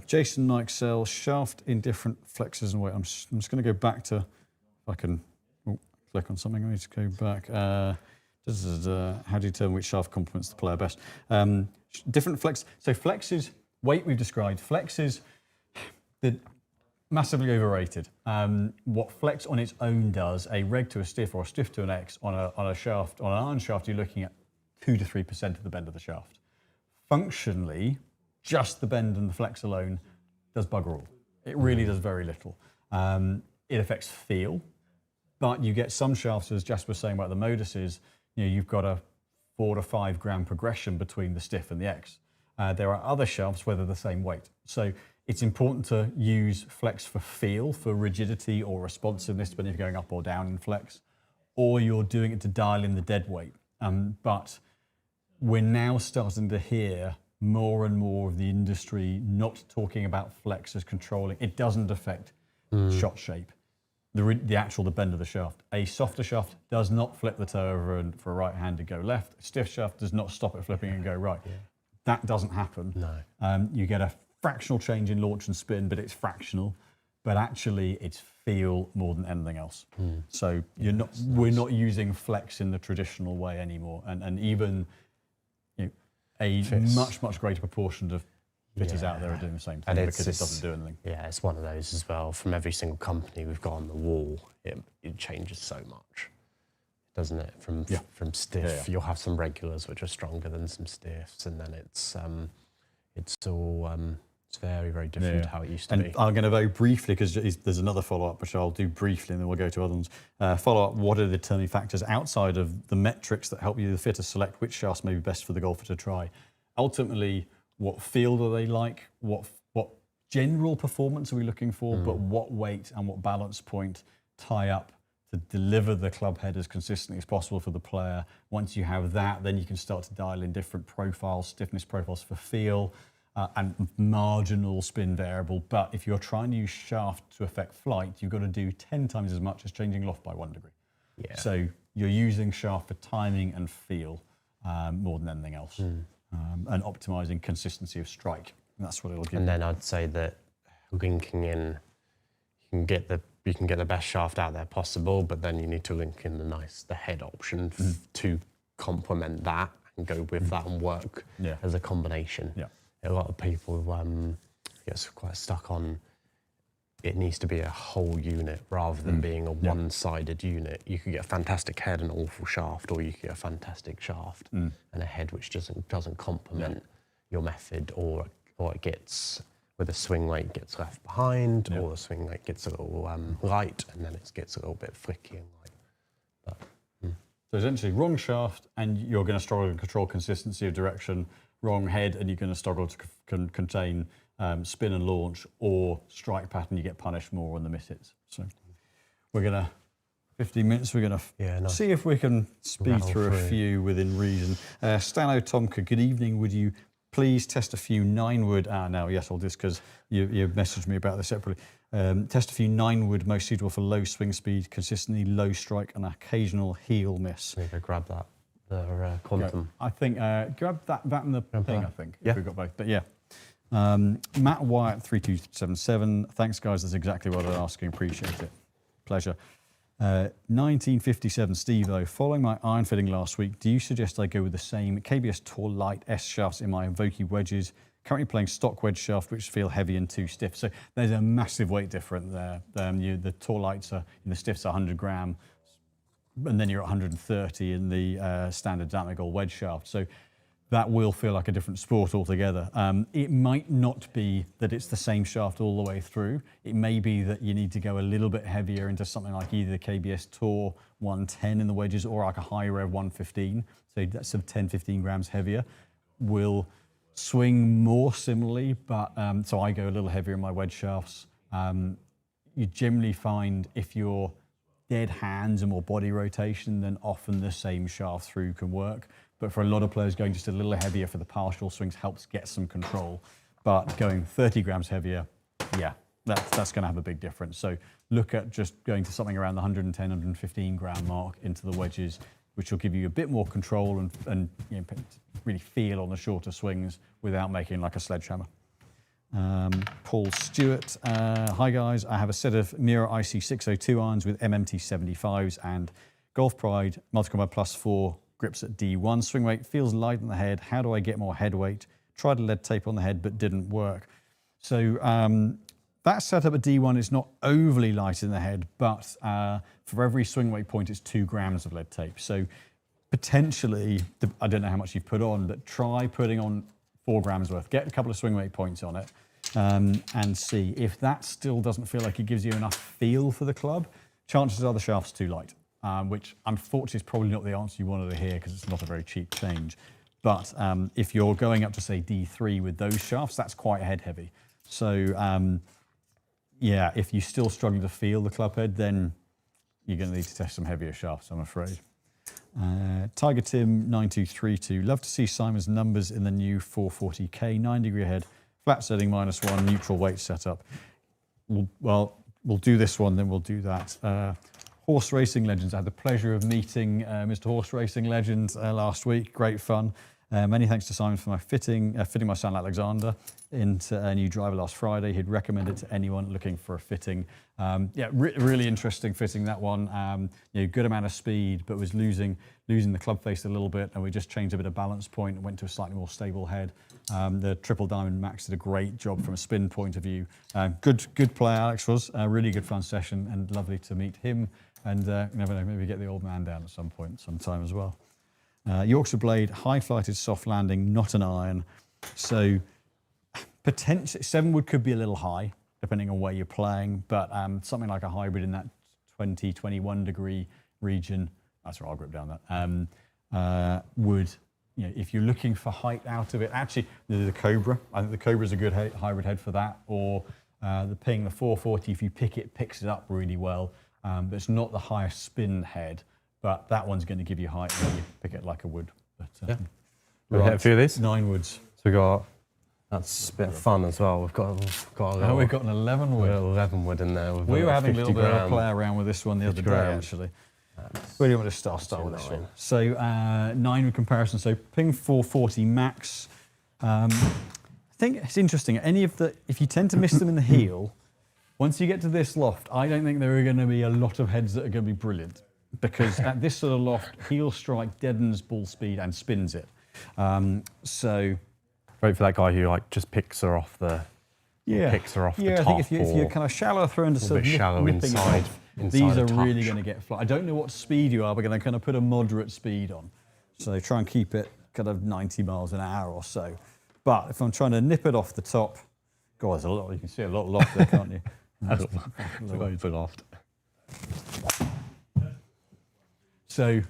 Jason Nixell, shaft in different flexes and weight. I'm just going to go back to, if I can click on something, I need to go back. This is, how do you determine which shaft complements the player best? Different flex. So flexes, weight we've described. Flexes, massively overrated. What flex on its own does, a reg to a stiff or a stiff to an X on a shaft, on an iron shaft, you're looking at 2 to 3% of the bend of the shaft. Functionally, just the bend and the flex alone does bugger all. It really does very little. It affects feel, but you get some shafts, as Jasper was saying about the Moduses, you've got a 4 to 5 gram progression between the stiff and the X. There are other shafts where they're the same weight. So it's important to use flex for feel, for rigidity or responsiveness, depending if you're going up or down in flex, or you're doing it to dial in the dead weight. But we're now starting to hear more and more of the industry not talking about flex as controlling. It doesn't affect shot shape, the bend of the shaft. A softer shaft does not flip the toe over and for a right hand to go left. A stiff shaft does not stop it flipping and go right. Yeah. That doesn't happen. No. You get a fractional change in launch and spin, but it's fractional. But actually, it's feel more than anything else. So we're not using flex in the traditional way anymore, and even a much greater proportion of fitters out there are doing the same thing because it doesn't do anything. Yeah, it's one of those as well. From every single company we've got on the wall, it changes so much, doesn't it? From stiff, you'll have some regulars which are stronger than some stiffs, and then it's all it's very different to how it used to be. I'm going to very briefly, because there's another follow-up which I'll do briefly and then we'll go to other ones. Follow-up, what are the determining factors outside of the metrics that help you, the fitter, select which shafts may be best for the golfer to try? Ultimately, what feel do they like? What general performance are we looking for? But what weight and what balance point tie up to deliver the club head as consistently as possible for the player? Once you have that, then you can start to dial in different profiles, stiffness profiles for feel, and marginal spin variable. But if you're trying to use shaft to affect flight, you've got to do 10 times as much as changing loft by 1 degree. Yeah. So you're using shaft for timing and feel more than anything else, and optimizing consistency of strike. And that's what it'll give. And then I'd say that linking in, you can get the best shaft out there possible, but then you need to link in the head option to complement that and go with that and work as a combination. Yeah. A lot of people get quite stuck on it needs to be a whole unit rather than being a one-sided unit. You could get a fantastic head and an awful shaft, or you could get a fantastic shaft and a head which doesn't complement your method, or it gets, with a swing weight, gets left behind, or the swing weight gets a little light, and then it gets a little bit flicky and light. So essentially, wrong shaft, and you're going to struggle to control consistency of direction. Wrong head, and you're going to struggle to contain spin and launch, or strike pattern, you get punished more on the miss hits. So we're going to 15 minutes. We're going to see if we can speed through a few within reason. Stano Tomka, good evening. Would you please test a few 9-wood? No, yes, I'll just because you messaged me about this separately. Test a few 9-wood most suitable for low swing speed, consistently low strike, and occasional heel miss. Maybe grab that, the quantum. I think grab that and the ping. I think yeah, if we've got both. But yeah. Matt Wyatt 3277. Thanks, guys. That's exactly what I'm asking. Appreciate it. Pleasure. 1957 Steve-O. Following my iron fitting last week, do you suggest I go with the same KBS Tour Light S shafts in my Invoke wedges? Currently playing stock wedge shaft, which feel heavy and too stiff. So there's a massive weight difference there. The Tour Lights are, in the stiffs, 100 gram, and then you're at 130 in the standard Damigol wedge shaft. So that will feel like a different sport altogether. It might not be that it's the same shaft all the way through. It may be that you need to go a little bit heavier into something like either the KBS Tour 110 in the wedges or like a high rev 115. So that's sort of 10, 15 grams heavier. Will swing more similarly, but so I go a little heavier in my wedge shafts. You generally find if you're dead hands and more body rotation, then often the same shaft through can work. But for a lot of players, going just a little heavier for the partial swings helps get some control. But going 30 grams heavier, yeah, that's going to have a big difference. So look at just going to something around the 110, 115 gram mark into the wedges, which will give you a bit more control and you know, really feel on the shorter swings without making like a sledgehammer. Paul Stewart, hi guys, I have a set of Mira IC 602 irons with MMT 75s and Golf Pride Multicombat Plus 4 grips at D1. Swing weight feels light on the head. How do I get more head weight? Tried a lead tape on the head, but didn't work. So that setup at D1 is not overly light in the head, but for every swing weight point, it's 2 grams of lead tape. So potentially, I don't know how much you've put on, but try putting on 4 grams worth. Get a couple of swing weight points on it and see. If that still doesn't feel like it gives you enough feel for the club, chances are the shaft's too light. Which unfortunately is probably not the answer you wanted to hear because it's not a very cheap change. But if you're going up to say D3 with those shafts, that's quite head heavy. So yeah, if you're still struggling to feel the club head, then you're going to need to test some heavier shafts, I'm afraid. Tiger Tim 9232. Love to see Simon's numbers in the new 440K, 9 degree head, flat setting -1, neutral weight setup. We'll do this one, then we'll do that. Horse Racing Legends. I had the pleasure of meeting Mr. Horse Racing Legends last week. Great fun. Many thanks to Simon for my fitting my son Alexander into a new driver last Friday. He'd recommend it to anyone looking for a fitting. Yeah, really interesting fitting, that one. You know, good amount of speed, but was losing the club face a little bit, and we just changed a bit of balance point and went to a slightly more stable head. The Triple Diamond Max did a great job from a spin point of view. Good player, Alex was. A really good fun session and lovely to meet him. And you never know, maybe get the old man down at some point, sometime as well. Yorkshire Blade, high flighted soft landing, not an iron. So potentially 7-wood could be a little high, depending on where you're playing, but something like a hybrid in that 20, 21 degree region, that's where I'll grip down that, would, you know, if you're looking for height out of it, actually the Cobra, I think the Cobra is a good hybrid head for that, or the Ping, the 440, if you pick it, picks it up really well. But it's not the highest spin head, but that one's going to give you height when you pick it like a wood. But, yeah. We'll hit a few of these. 9 woods. So we got, that's a bit of fun as well. We've got a little, we've got an 11 wood. 11 wood in there. We were having a little bit of a play around with this one the other day, actually. Where do you want to start? I'll start with this one. So 9 wood comparison. So Ping 440 Max. I think it's interesting. If you tend to miss them in the heel, once you get to this loft, I don't think there are going to be a lot of heads that are going to be brilliant, because at this sort of loft, heel strike deadens ball speed and spins it. So great for that guy who like just picks her off the top. I think if you're kind of shallow throw into sort of shallow inside these are really going to get flat. I don't know what speed you are, but going to kind of put a moderate speed on. So try and keep it kind of 90 miles an hour or so. But if I'm trying to nip it off the top, God, there's a lot. You can see a lot of loft there, can't you? That's loads of loft. So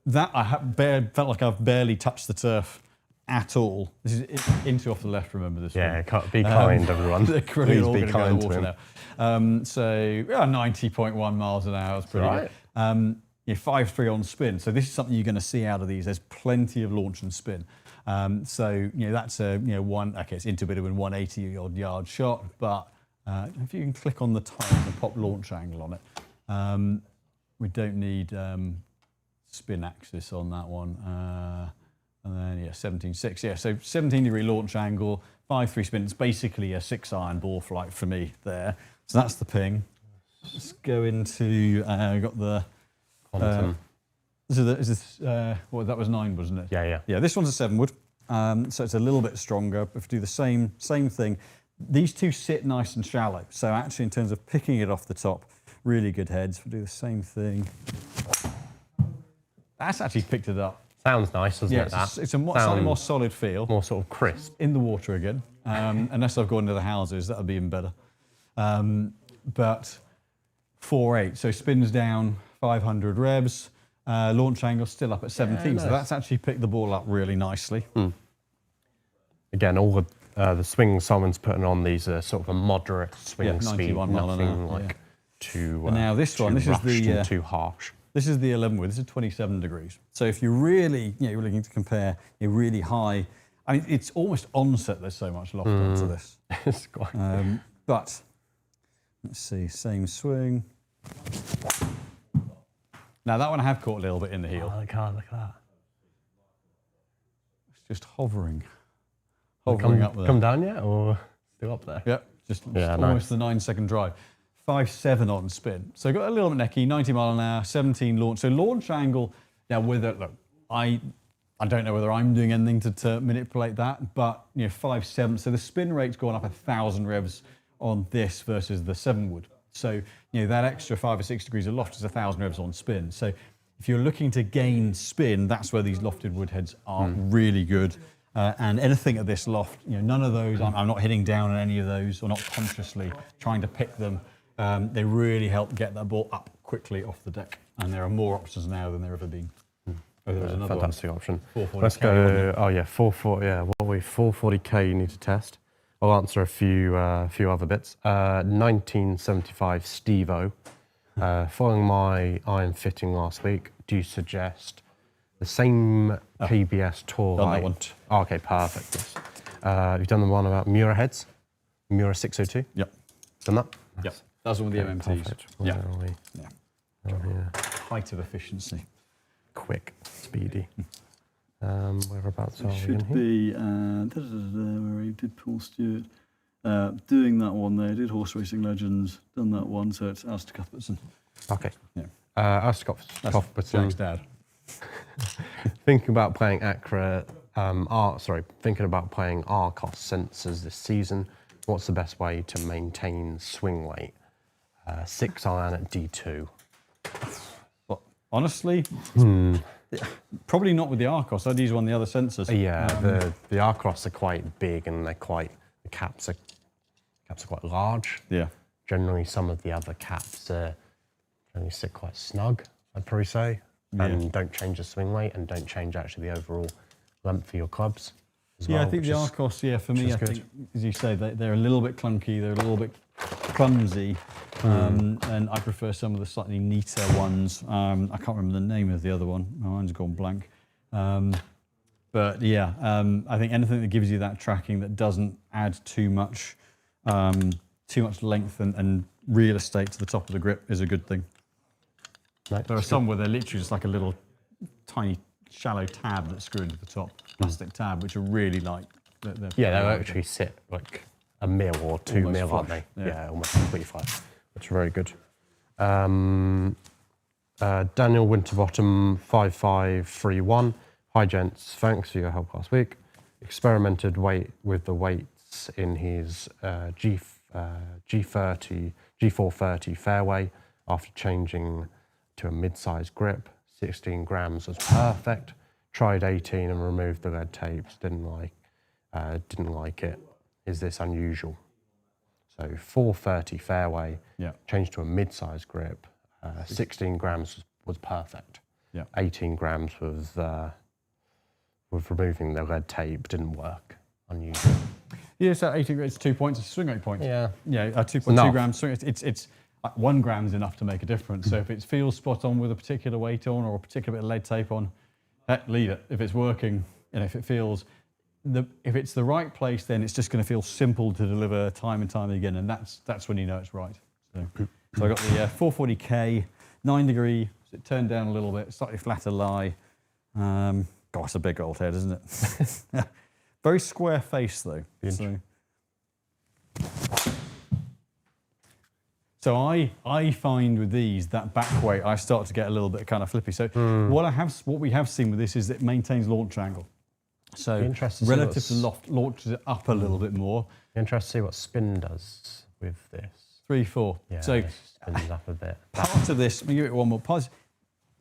that felt like I've barely touched the turf at all. This is into off the left, remember this Yeah, one. be kind, everyone. Please be kind to him. So 90.1 miles an hour is pretty Right. good. You're 5.3 on spin. So this is something you're going to see out of these. There's plenty of launch and spin. So that's a it's into a bit of a 180 odd yard shot, but if you can click on the time and pop launch angle on it, we don't need spin axis on that one. And then 17.6. Yeah, so 17-degree launch angle, 5.3 spin. It's basically a 6-iron ball flight for me there. So that's the ping. Let's go into we've got the Quantum. that was 9, wasn't it? Yeah. Yeah, this one's a 7-wood, so it's a little bit stronger. If we do the same thing, these two sit nice and shallow. So actually, in terms of picking it off the top, really good heads. We'll do the same thing. That's actually picked it up. Sounds nice, doesn't it? It's a slightly more solid feel. More sort of crisp. In the water again, unless I've gone into the houses, that would be even better. But 4.8, so spins down 500 revs. Launch angle still up at 17, nice. So that's actually picked the ball up really nicely. Again, all the swing Simon's putting on these are sort of a moderate swing speed, 91 mile an nothing hour, like too. And now this one, this is the too harsh. This is the 11-wood. This is 27 degrees. So if you're really, you're looking to compare a really high, I mean, it's almost onset. There's so much loft onto this. It's quite. But let's see, same swing. Now that one I have caught a little bit in the heel. Oh, look at that. It's just hovering Come up there. Come down yet, or still up there? Yep, just nice. almost the 9-second drive. 5.7 on spin. So got a little bit necky, 90 mile an hour, 17 launch. So launch angle, now look, I don't know whether I'm doing anything to manipulate that, but 5.7. So the spin rate's gone up 1,000 revs on this versus the 7-wood. So that extra 5 or 6 degrees of loft is 1,000 revs on spin. So if you're looking to gain spin, that's where these lofted wood heads are really good. And anything at this loft, none of those, I'm not hitting down on any of those or not consciously trying to pick them. They really help get that ball up quickly off the deck. And there are more options now than there ever been. Oh, there's another fantastic option. 440K. Let's go. Oh yeah, 440. Yeah, what are we? 440K. You need to test. I'll answer a few other bits. 1975 Steve-O. Following my iron fitting last week, do you suggest the same PBS tour Done height? that one. Oh, okay, perfect. Yes. You've done the one about Mura heads, Mura 602. Yep. Done that. Yep. That's one with the MMTs. Perfect. Yeah. Where are we? Yeah. Oh, yeah. Height of efficiency. Quick, speedy. Whereabouts are we in Should here? be where he did Paul Stewart. Doing that one there, did Horse Racing Legends, done that one, so it's Alistair Cuthbertson. Okay. Yeah. Alistair Cuthbertson. Jack's dad. Thinking about playing thinking about playing Arccos sensors this season. What's the best way to maintain swing weight? 6-iron at D2. But honestly, probably not with the Arccos. I'd use one of the other sensors. Yeah, the Arccos are quite big and the caps are quite large. Yeah. Generally, some of the other caps generally sit quite snug, I'd probably say, and don't change the swing weight and don't change actually the overall length for your clubs. I think the Arccos, for me, I think, as you say, they're a little bit clunky, they're a little bit clumsy, and I prefer some of the slightly neater ones. I can't remember the name of the other one. My mind's gone blank. But yeah, I think anything that gives you that tracking that doesn't add too much length and real estate to the top of the grip is a good thing. Right. There are some where they're literally just like a little tiny shallow tab that's screwed into the top, plastic tab, which are really light. They'll actually sit like a mil or 2 Almost mil, aren't flush, they? yeah. Yeah, almost completely flat. That's very good. Daniel Winterbottom 5531. Hi gents, thanks for your help last week. Experimented with the weights in his G430 Fairway after changing to a mid-sized grip. 16 grams was perfect. Tried 18 and removed the lead tapes. Didn't like it. Is this unusual? So 430 Fairway, changed to a mid-sized grip. 16 grams was perfect. Yeah. 18 grams was with removing the red tape didn't work. Unusual. Yeah, so 18, it's 2 points, it's swing 8 points. Yeah. Yeah, 2.2 grams swing. It's 1 gram is enough to make a difference. So if it feels spot on with a particular weight on or a particular bit of lead tape on, leave it. If it's working, and if it feels, if it's the right place, then it's just going to feel simple to deliver time and time again, and that's when you know it's right. So I got the 440K, 9 degree. So it turned down a little bit, slightly flatter lie. God, it's a big old head, isn't it? Very square face though. So I find with these that back weight I start to get a little bit kind of flippy. So what we have seen with this is it maintains launch angle. So relative to loft, launches it up a little bit more. Interested to see what spin does with this. 3-4. Yeah, so spins up a bit. Part of this, let me give it one more pause.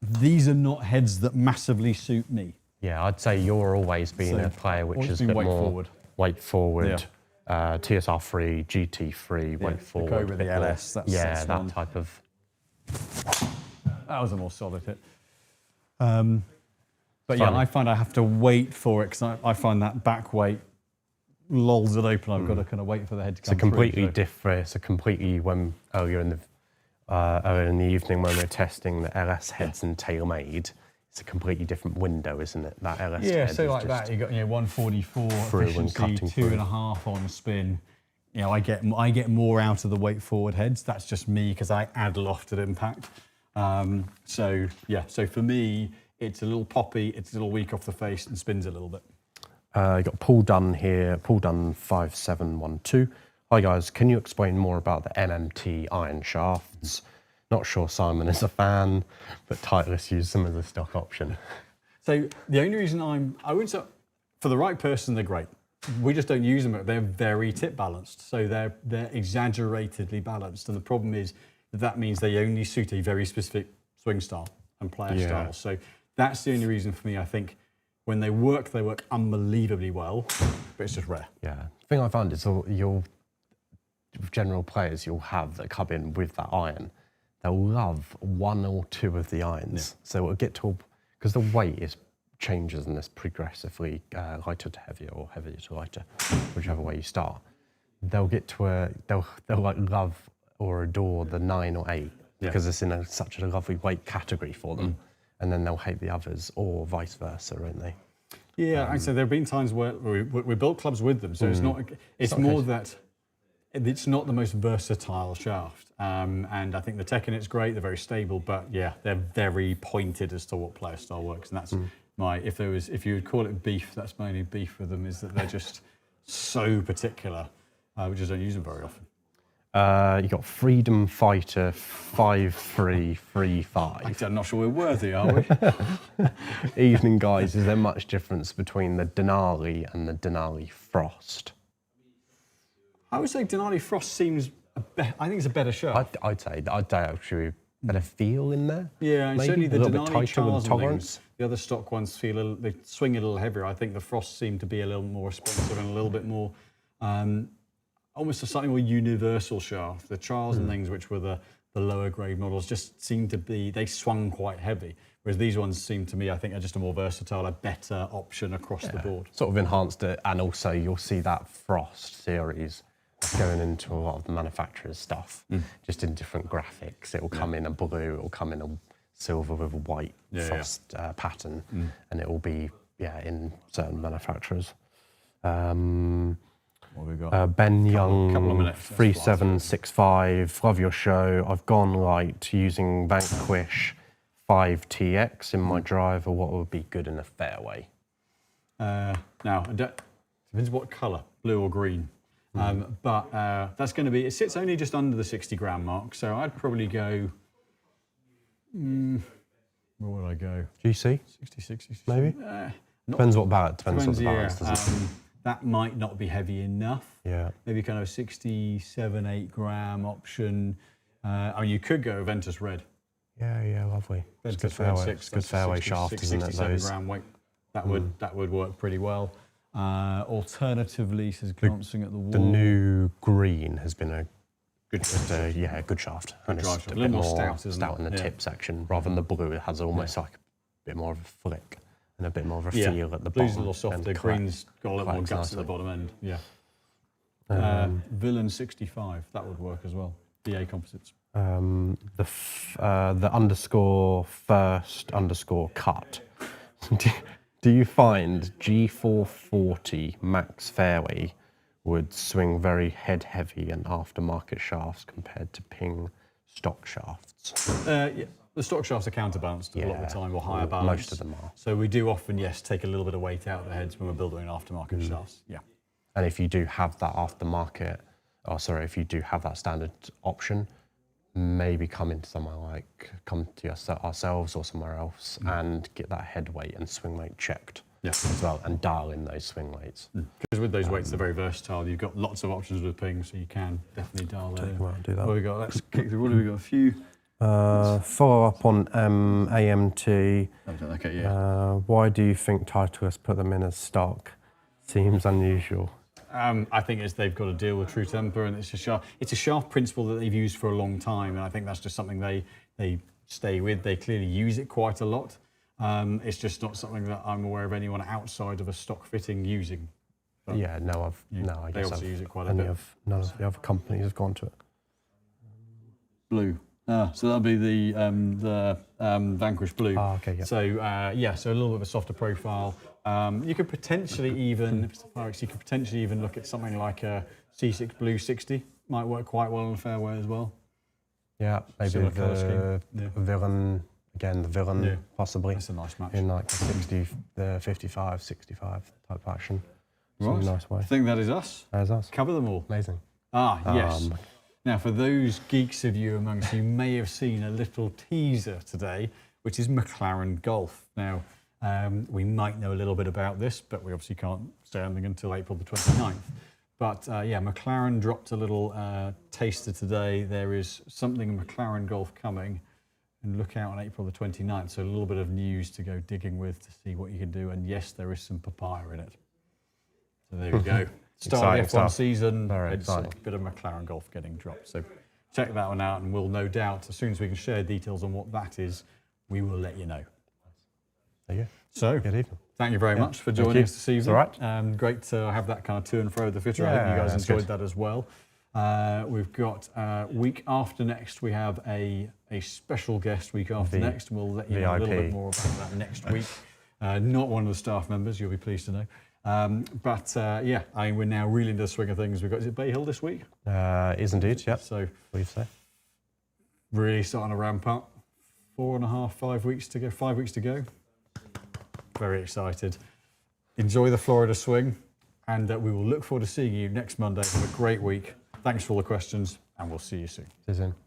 These are not heads that massively suit me. Yeah, I'd say you're always been a player which is a bit more weight forward, TSR3, GT3, weight forward. Go with the LS. That's that type of. That was a more solid hit. But yeah, I find I have to wait for it because I find that back weight lolls it open. I've got to kind of wait for the head to come It's a completely different. It's a completely earlier in the evening when we're testing the LS heads and tailor-made. It's a completely different window, isn't it? That LS head. Yeah, so like that, you got 144 efficiency, 2.5 on spin. I get more out of the weight forward heads. That's just me because I add lofted impact. So for me, it's a little poppy, it's a little weak off the face and spins a little bit. You got Paul Dunn here, Paul Dunn 5712. Hi guys, can you explain more about the MMT iron shafts? Not sure Simon is a fan, but Titleist use them as a stock option. So the only reason I wouldn't say, for the right person, they're great. We just don't use them, but they're very tip balanced. So they're exaggeratedly balanced. And the problem is that means they only suit a very specific swing style and player style. So that's the only reason for me. I think when they work unbelievably well, but it's just rare. Yeah. The thing I find is with general players you'll have that come in with that iron, they'll love one or two of the irons. Yeah. So it'll get to, because the weight changes in this progressively lighter to heavier or heavier to lighter, whichever way you start. They'll get to they'll like love or adore the 9 or 8 because it's in such a lovely weight category for them. And then they'll hate the others, or vice versa, won't they? Yeah, I'd say there have been times where we built clubs with them, so it's more that it's not the most versatile shaft. And I think the tech in it's great, they're very stable, but yeah, they're very pointed as to what player style works. And that's if you would call it beef, that's my only beef with them, is that they're just so particular. We just don't use them very often. You got Freedom Fighter 5335. I'm not sure we're worthy, are we? Evening, guys. Is there much difference between the Denali and the Denali Frost? I would say Denali Frost seems, I think it's a better shaft. I'd say actually better feel in there. Yeah, and certainly the Denali Charles tolerance. The other stock ones they swing a little heavier. I think the Frost seem to be a little more responsive and a little bit more. Almost a slightly more universal shaft. The Charles and things, which were the lower grade models, just seemed to be, they swung quite heavy. Whereas these ones seem to me, I think, are just a more versatile, a better option across the board. Sort of enhanced it, and also you'll see that Frost series going into a lot of the manufacturer's stuff, just in different graphics. It will come in a blue, it will come in a silver with a white Frost pattern, and it will be, in certain manufacturers. What have we got? Ben Young, 3765. Love your show. I've gone light using Vanquish 5TX in my driver. What would be good in a fairway? Now, depends what colour, blue or green. But that's going to be, it sits only just under the 60 gram mark. So I'd probably go, where would I go? GC? 66, maybe? Depends what balance, depends what the balance does. That might not be heavy enough. Yeah. Maybe kind of 67, 8 gram option. I mean, you could go Ventus red. Yeah, lovely. Ventus good fairway. It's good fairway 60, shaft, 60, isn't it? 67 gram weight. That would work pretty well. Alternatively, says glancing at the wall. The new green has been a good shaft. And it's a little more stout, isn't stout in the tip section, rather than the blue. It has almost like a bit more of a flick. and a bit more of a feel at the Blue's bottom. a little softer. and Green's got a little more collects guts at the nicely. bottom end. Yeah. Villain 65, that would work as well. BA Composites. The underscore first underscore cut. Do you find G440 Max Fairway would swing very head heavy and aftermarket shafts compared to Ping stock shafts? Yeah, the stock shafts are counterbalanced a lot of the time, or higher balance. Most of them are. So we do often, yes, take a little bit of weight out of the heads when we're building aftermarket shafts. Yeah. And if you do have that aftermarket, if you do have that standard option, maybe come to ourselves or somewhere else and get that head weight and swing weight checked as well, and dial in those swing weights. Because with those weights, they're very versatile. You've got lots of options with Ping, so you can definitely dial that in. Do that. What have we got? Let's kick through. What have we got? A few. Follow up on AMT. Okay, yeah. Why do you think Titleist put them in as stock? Seems unusual. I think they've got to deal with true temper, and it's a shaft principle that they've used for a long time, and I think that's just something they stay with. They clearly use it quite a lot. It's just not something that I'm aware of anyone outside of a stock fitting using. But, I guess they obviously use it quite a none bit. of the other companies have gone to it. Blue. So that'll be the Vanquish Blue. Okay, yeah. So so a little bit of a softer profile. You could potentially even, look at something like a C6 Blue 60. Might work quite well on a fairway as well. Yeah, maybe Similar colour scheme. the Villain, possibly. That's a nice match. In like the 55, 65 type action. Right. Nice way. I think that is us. There's us. Cover them all. Amazing. Yes. Now, for those geeks of you amongst you, may have seen a little teaser today, which is McLaren Golf. Now, we might know a little bit about this, but we obviously can't say anything until April the 29th. But McLaren dropped a little taster today. There is something McLaren Golf coming, and look out on April the 29th. So a little bit of news to go digging with to see what you can do. And yes, there is some papaya in it. So there we go. Start of the F1 season, it's a bit of McLaren Golf getting dropped. So check that one out, and we'll no doubt, as soon as we can share details on what that is, we will let you know. There you go. So, good evening. Thank you very much for joining us this evening. It's all right. Great to have that kind of to and fro of the fitter. I hope you guys enjoyed that as well. We've got week after next, we have a special guest week after next. We'll let you know a little bit more about that next week. Not one of the staff members, you'll be pleased to know. We're now really into the swing of things. We've got, is it Bay Hill this week? Is indeed, yeah. So, believe so. Really starting to ramp up. 5 weeks to go. 5 weeks to go. Very excited. Enjoy the Florida swing, and we will look forward to seeing you next Monday. Have a great week. Thanks for all the questions, and we'll see you soon. See you soon.